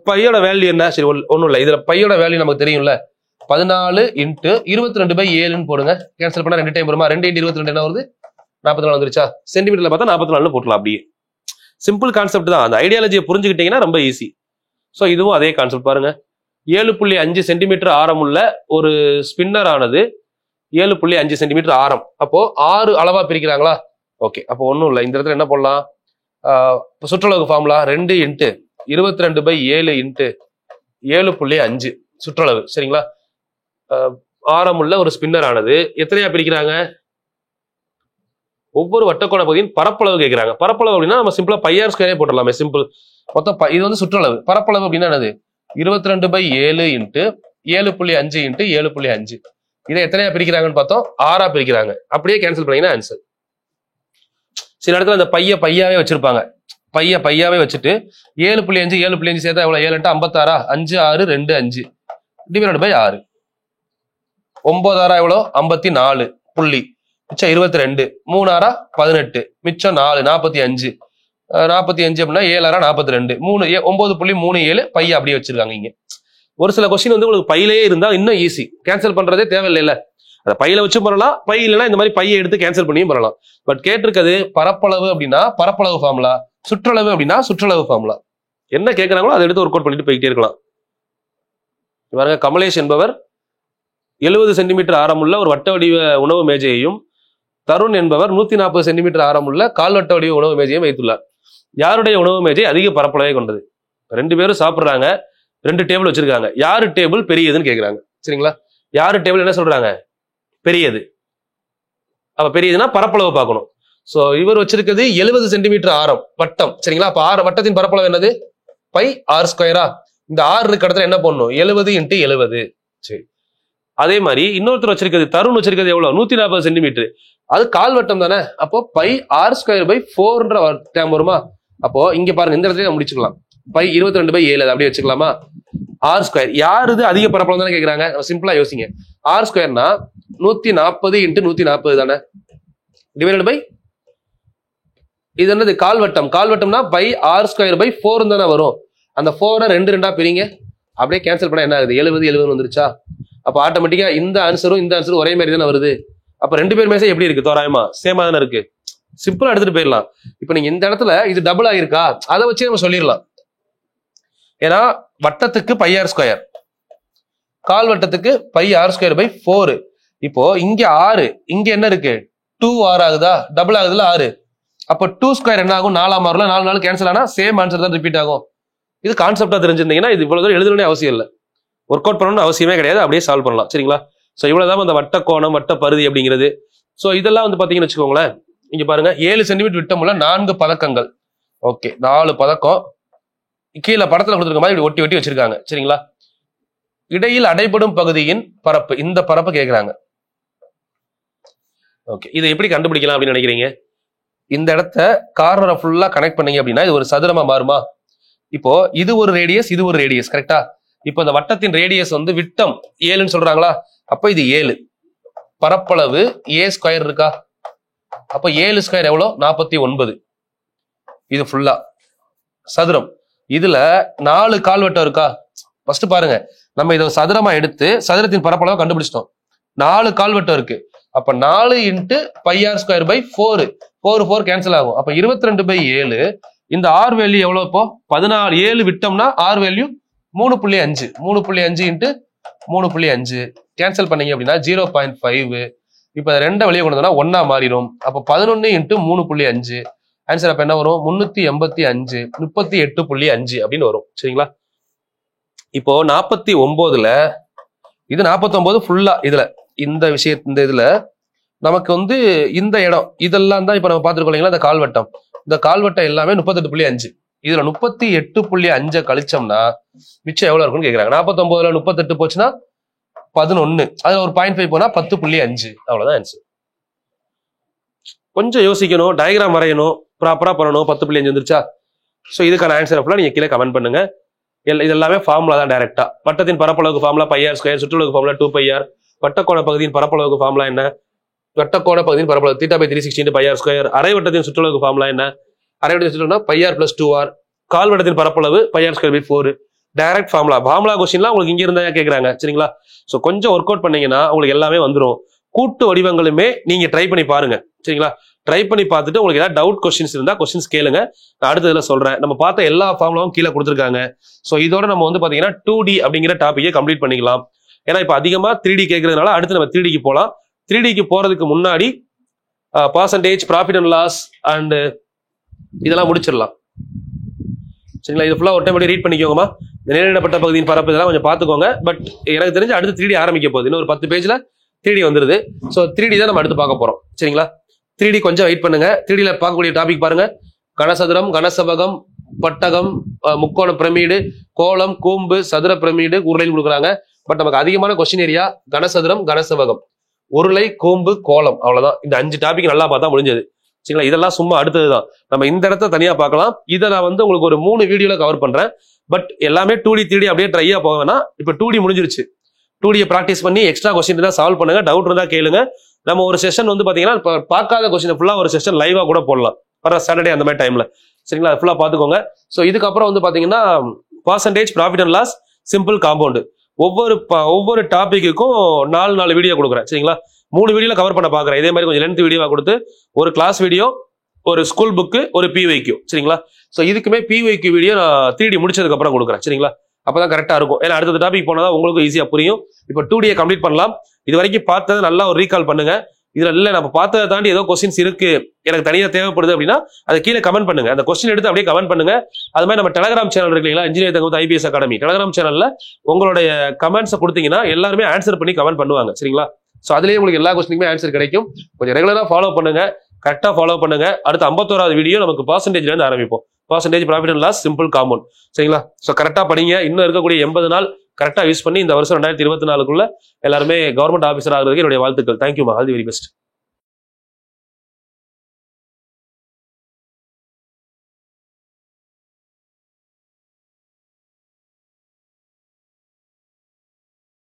Speaker 3: பையோட வேல்யூ என்ன, சரி ஒண்ணும் இல்லை, இதுல பையோட வேல்யூ நமக்கு தெரியும்ல, 14 into 22/7 போடுங்க. கேன்சல் பண்ணா 2 டைம் வருமா, 2 into 22 என்ன வருது, 44 வந்துருச்சா. சென்டிமீட்டர்ல பார்த்தா 44 போட்டலாம் அப்படியே. சிம்பிள் கான்செப்ட் தான். அந்த ஐடியாலஜியை புரிஞ்சுக்கிட்டீங்கன்னா ரொம்ப ஈஸி. ஸோ இதுவும் அதே கான்செப்ட் பாருங்க. 7.5 சென்டிமீட்டர் ஆரம் உள்ள ஒரு ஸ்பின்னர் ஆனது 7.5 சென்டிமீட்டர் ஆரம். அப்போ 6 அளவா பிரிக்கிறாங்களா? ஓகே, அப்போ ஒன்றும் இல்லை. இந்த இடத்துல என்ன பண்ணலாம்? சுற்றளவு ஃபார்முலா 2 × 22/7 × 7.5 சுற்றளவு. சரிங்களா? ஆரம் உள்ள ஒரு ஸ்பின்னர் ஆனது எத்தனையா பிரிக்கிறாங்க? ஒவ்வொரு வட்டக்கோண பகுதியின் பரப்பளவு கேட்கிறாங்க. பரப்பளவு அப்படின்னா நம்ம சிம்பிளா πr ஸ்கொயரே போட்டுடலாமே. சிம்பிள். மொத்தம் இது வந்து சுற்றளவு. பரப்பளவு அப்படின்னா என்னது? 22/7 × 7.5 × 7.5. இதை எத்தனையா பிரிக்கிறாங்கன்னு பார்த்தோம்? 6ஆ பிரிக்கிறாங்க. அப்படியே கேன்சல் பண்ணீங்கன்னா ஆன்சர். சில இடத்துல அந்த பையாவே வச்சிருப்பாங்க. பையாவே வச்சுட்டு 7.5 7.5 சேர்த்தா எவ்வளவு? 7 × 56 5 6 2 5 டிவைடட் பை 6. 9 6 எவ்வளோ? 54 புள்ளி. மிச்சம் 22. 3 6 18. மிச்சம் 4 45. 45 அப்படின்னா 7 6 42. 9.37 பைய அப்படியே வச்சிருக்காங்க. இங்க ஒரு சில கொஸ்டின் வந்து உங்களுக்கு பையிலே இருந்தா இன்னும் ஈஸி. கேன்சல் பண்றதே தேவையில்லை. அதை பையில வச்சு பண்ணலாம். பை இல்லைன்னா இந்த மாதிரி பையை எடுத்து கேன்சல் பண்ணியும் பண்ணலாம். பட் கேட்டிருக்கிறது பரப்பளவு அப்படின்னா பரப்பளவு ஃபார்முலா, சுற்றளவு அப்படின்னா சுற்றளவு ஃபார்முலா. என்ன கேட்கறாங்களோ அதை எடுத்து ஒர்க் அவுட் பண்ணிட்டு போயிட்டே இருக்கலாம். பாருங்க, கமலேஷ் என்பவர் 70 சென்டிமீட்டர் ஆரமுள்ள ஒரு வட்ட வடிவ உணவு மேஜையையும், தருண் என்பவர் 140 சென்டிமீட்டர் ஆரமுள்ள கால்வட்ட வடிவ உணவு மேஜையும் வைத்துள்ளார். யாருடைய உணவு மேஜை அதிக பரப்பளவை கொண்டது? 2 பேரும் சாப்பிடுறாங்க. 2 டேபிள் வச்சிருக்காங்க. யாரு டேபிள் பெரியதுன்னு கேட்கறாங்க. சரிங்களா? யாரு டேபிள் என்ன சொல்றாங்க? பெரியது. அப்ப பெரியதுன்னா பரப்பளவு பார்க்கணும். சோ இவர் வச்சிருக்கிறது 70 சென்டிமீட்டர் ஆரம் வட்டம். சரிங்களா? அப்ப வட்டத்தின் பரப்பளவு என்னது? πr². இந்த 6 இருக்க இடத்துல என்ன பண்ணணும்? 70 × 70. சரி. அதே மாதிரி இன்னொருத்தர் வச்சிருக்கிறது, தருண் வச்சிருக்கிறது எவ்வளவு? 140 சென்டிமீட்டர். அது கால்வட்டம் தானே. அப்போ πr²/4ன்ற டேம் வருமா? அப்போ இங்க பாருங்க, இந்த இடத்துல முடிச்சுக்கலாம். 22/7 அதை அப்படியே வச்சுக்கலாமா? r². யாருது அதிக பரப்பளவு தானே கேட்கறாங்க. சிம்பிளா யோசிங்க. r²னா 140 × 140 தானே, டிவைடட் பை இது என்னது? கால்வட்டம். கால்வட்டம்னா πr²/4 தானே வரும். அந்த 4 2 2 பிரிங்க, அப்படியே கேன்சல் பண்ணா என்ன ஆகுது? 70 70 வந்துருச்சா? அப்ப ஆட்டோமேட்டிக்கா இந்த ஆன்சரும் இந்த ஆன்சரும் ஒரே மாதிரி தானே வருது. அப்ப 2 பேர் மேசே எப்படி இருக்கு? தோராயமா சேமா தானே இருக்கு. சிம்பிளா எடுத்துட்டு போயிடலாம். இப்ப நீங்க இந்த இடத்துல இது டபுள் ஆயிருக்கா, அதை வச்சு நம்ம சொல்லிடலாம். ஏன்னா வட்டத்துக்கு πr², கால்வட்டத்துக்கு πr²/4. இப்போ இங்க 6, இங்க என்ன இருக்கு? 2r ஆகுதா? டபுள் ஆகுதுல 6. அப்ப 2² என்ன ஆகும்? 4 மாறல. 4 4 கேன்சல் ஆனா சேம் ஆன்சர் தான் ரிப்பீட் ஆகும். இது கான்செப்டா தெரிஞ்சிருந்தீங்கன்னா இது இவ்வளவு தூரம் எழுதணும்னே அவசியம் இல்லை. ஒர்க் அவுட் பண்ணணும்னு அவசியமே கிடையாது. அப்படியே சால்வ் பண்ணலாம். சரிங்களா? சோ இவ்வளவுதான் அந்த வட்ட கோணம், வட்ட பருதி அப்படிங்கிறது. சோ இதெல்லாம் வந்து பாத்தீங்கன்னு வச்சுக்கோங்களேன். இங்க பாருங்க, 7 சென்டிமீட்டர் விட்டமுள்ள 4 பதக்கங்கள். ஓகே, 4 பதக்கம் கீழே படத்துல கொடுத்துருக்க மாதிரி ஒட்டி ஒட்டி வச்சிருக்காங்க. சரிங்களா? இடையில் அடைபடும் பகுதியின் பரப்பு, இந்த பரப்பு கேட்கிறாங்க. ஓகே, இதை எப்படி கண்டுபிடிக்கலாம் அப்படின்னு நினைக்கிறீங்க? இந்த இடத்த கார்னரை ஃபுல்லா கனெக்ட் பண்ணீங்க அப்படின்னா இது ஒரு சதுரமா மாறுமா? இப்போ இது ஒரு ரேடியஸ், இது ஒரு ரேடியஸ். கரெக்டா? இப்போ இந்த வட்டத்தின் ரேடியஸ் வந்து விட்டம் 7ன்னு சொல்றாங்களா? அப்ப இது 7. பரப்பளவு a² இருக்கா? அப்ப 7² எவ்வளோ? 49. இது ஃபுல்லா சதுரம். இதுல 4 கால்வட்டம் இருக்கா? ஃபர்ஸ்ட் பாருங்க, நம்ம இதை சதுரமா எடுத்து சதுரத்தின் பரப்பளவை கண்டுபிடிச்சிட்டோம். 4 கால்வட்டம் இருக்கு. அப்ப 4 × πr²/4. 4 கேன்சல் ஆகும். அப்ப 22/7. இந்த r வேல்யூ எவ்வளவு? இப்போ 14. 7 விட்டோம்னா r வேல்யூ 3.5. 3.5 × 3.5 கேன்சல் பண்ணீங்க அப்படின்னா 0.5. இப்ப 2 வெளியே கொண்டு வந்தோம்னா 1ஆ மாறிடும். அப்ப 11 × 3.5 ஆன்சர் அப்ப என்ன வரும்? 385. 38.5 அப்படின்னு வரும். சரிங்களா? இப்போ 49ல இது 49 ஃபுல்லா இதுல இந்த இந்த இதுல நமக்கு வந்து இந்த இடம் இதெல்லாம் தான் இப்ப நம்ம பார்த்துருக்கோம் இல்லைங்களா? இந்த கால்வட்டம். இந்த கால்வட்டம் எல்லாமே 38.5. இதுல 38.5 கழிச்சோம்னா மிச்சம் எவ்வளவு இருக்குன்னு கேக்குறாங்க. 49ல 38 போச்சுன்னா 11. அதுல ஒரு 0.5 போனா 10.5. அவ்வளவுதான் ஆன்சர். கொஞ்சம் யோசிக்கணும், டயக்ராம் வரையணும், ப்ராப்பரா பண்ணணும். 10.5 வந்துருச்சா? சோ இதுக்கான ஆன்சர் அப்பலாம் நீங்க கீழே கமெண்ட் பண்ணுங்க. இது எல்லாமே ஃபார்முலா தான் டைரக்டா. வட்டத்தின் பரப்பளவுக்கு ஃபார்முலா πr², சுற்றளவுக்கு ஃபார்முலா 2πr. வட்டக்கோண பகுதியின் பரப்பளவுக்கு ஃபார்முலா என்ன? வட்டக்கோண பகுதியின் பரப்பளவு θ/360 πr². அரை வட்டத்தின் சுற்றளவுக்கு ஃபார்முலா என்ன? அரை வட்டத்தின் சுற்றளவுனா πr + 2r. கால் வட்டத்தின் பரப்பளவு πr²/4. Direct formula. ஃபார்முலா கொஸ்டின்லாம் உங்களுக்கு இங்க இருந்தா கேக்குறாங்க. சரிங்களா? சோ கொஞ்சம் ஒர்க் அவுட் பண்ணீங்கன்னா உங்களுக்கு எல்லாமே வந்துடும். கூட்டு வடிவங்களுமே நீங்க ட்ரை பண்ணி பாருங்க. சரிங்களா? ட்ரை பண்ணி பார்த்துட்டு உங்களுக்கு ஏதாவது டவுட் கொஸ்டின்ஸ் இருந்தா கொஸ்டின்ஸ் கேளுங்க, நான் அடுத்ததுல சொல்றேன். நம்ம பார்த்த எல்லா ஃபார்முலாவும் கீழே கொடுத்துருக்காங்க. ஸோ இதோட நம்ம வந்து பாத்தீங்கன்னா 2D அப்படிங்கிற டாபிக்கை கம்ப்ளீட் பண்ணிக்கலாம். ஏன்னா இப்போ அதிகமா 3D கேட்கறதுனால அடுத்து நம்ம 3Dக்கு போகலாம். 3Dக்கு போறதுக்கு முன்னாடி percentage, profit and loss and இதெல்லாம் முடிச்சிடலாம். சரிங்களா? இது ஃபுல்லா ஒரு டைம் ரீட் பண்ணிக்கோங்கம்மா. நிலையிடப்பட்ட பகுதியின் பரப்பு இதெல்லாம் கொஞ்சம் பார்த்துக்கோங்க. பட் எனக்கு தெரிஞ்சு அடுத்து 3D ஆரம்பிக்க போகுது. இன்னும் ஒரு 10 பேஜ்ல 3D வந்துருது. ஸோ 3D தான் நம்ம அடுத்து பார்க்க போறோம். சரிங்களா? 3D கொஞ்சம் வெயிட் பண்ணுங்க. 3Dல பார்க்கக்கூடிய டாபிக் பாருங்க. கனசதுரம், கனசபகம், பட்டகம், முக்கோண பிரமிடு, கோலம், கூம்பு, சதுர பிரமிடு, உருளைன்னு கொடுக்குறாங்க. பட் நமக்கு அதிகமான கொஸ்டின் ஏரியா கனசதுரம், கனசபகம், உருளை, கூம்பு, கோலம். அவ்வளவுதான். இந்த 5 டாபிக் நல்லா பார்த்தா முடிஞ்சது. சரிங்களா? இதெல்லாம் சும்மா அடுத்ததுதான். நம்ம இந்த இடத்த தனியா பார்க்கலாம். இதை நான் வந்து உங்களுக்கு ஒரு 3 வீடியோல கவர் பண்றேன். பட் எல்லாமே 2D 3D அப்படியே ட்ரையா போவேன்னா இப்ப 2D முடிஞ்சிருச்சு. 2D ப்ராக்டிஸ் பண்ணி எக்ஸ்ட்ரா கொஸ்டின் தான் சால்வ் பண்ணுங்க. டவுட் இருந்தா கேளுங்க. நம்ம ஒரு செஷன் வந்து பாத்தீங்கன்னா இப்போ பார்க்காத கொஸ்டின் ஃபுல்லா ஒரு செஷன் லைவா கூட போடலாம். வர சாட்டர்டே அந்த மாதிரி டைம்ல. சரிங்களா? ஃபுல்லா பாத்துக்கோங்க. ஸோ இதுக்கப்புறம் வந்து பாத்தீங்கன்னா percentage, profit and loss, simple compound, ஒவ்வொரு டாபிக்குக்கும் 4 வீடியோ கொடுக்குறேன். சரிங்களா? 3 வீடியோல கவர் பண்ண பாக்குறேன். இதே மாதிரி கொஞ்சம் லென்த் வீடியோவா கொடுத்து ஒரு கிளாஸ் வீடியோ, ஒரு ஸ்கூல் புக்கு, ஒரு PYQ. சரிங்களா? ஸோ இதுக்குமே PYQ வீடியோ நான் 3D முடிச்சதுக்கு அப்புறம் கொடுக்குறேன். சரிங்களா? அப்பதான் கரெக்டா இருக்கும். ஏன்னா அடுத்த டாபிக் போனதா உங்களுக்கு ஈஸியா புரியும். இப்போ 2D கம்ப்ளீட் பண்ணலாம். இது வரைக்கும் பார்த்ததை நல்லா ஒரு ரீகால் பண்ணுங்க. இதுல இல்ல நம்ம பார்த்ததை தாண்டி ஏதோ கொஸ்டின்ஸ் இருக்கு, எனக்கு தனியா தேவைப்படுது அப்படின்னா அதை கீழே கமெண்ட் பண்ணுங்க. அந்த கொஸ்டின் எடுத்து அப்படியே கமெண்ட் பண்ணுங்க. அது மாதிரி நம்ம டெலகிராம் சேனல் இருக்கு இல்லைங்களா, engineer Thangamuthu IPS academy Telegram சேனல்ல உங்களுடைய கமெண்ட்ஸை கொடுத்தீங்கன்னா எல்லாருமே ஆன்சர் பண்ணி கமெண்ட் பண்ணுவாங்க. சரிங்களா? ஸோ அதுலேயே உங்களுக்கு எல்லா கொஸ்டினுக்குமே ஆன்சர் கிடைக்கும். கொஞ்சம் ரெகுலரா ஃபாலோ பண்ணுங்க, கரெக்டா ஃபாலோ பண்ணுங்க. அடுத்து 51வது வீடியோ நமக்கு பர்சன்டேஜ்ல இருந்து ஆரம்பிப்போம். Percentage, profit and loss, simple compound. சரிங்களா? ஸோ கரெக்டா படிங்க. இன்னும் இருக்கக்கூடிய 80 நாள் கரெக்டா யூஸ் பண்ணி இந்த வருஷம் 2024க்குள்ள எல்லாருமே கவர்மெண்ட் ஆஃபீஸர் ஆகிறதுக்கு என்னுடைய வாழ்த்துக்கள். தேங்க்யூமா. All the very best.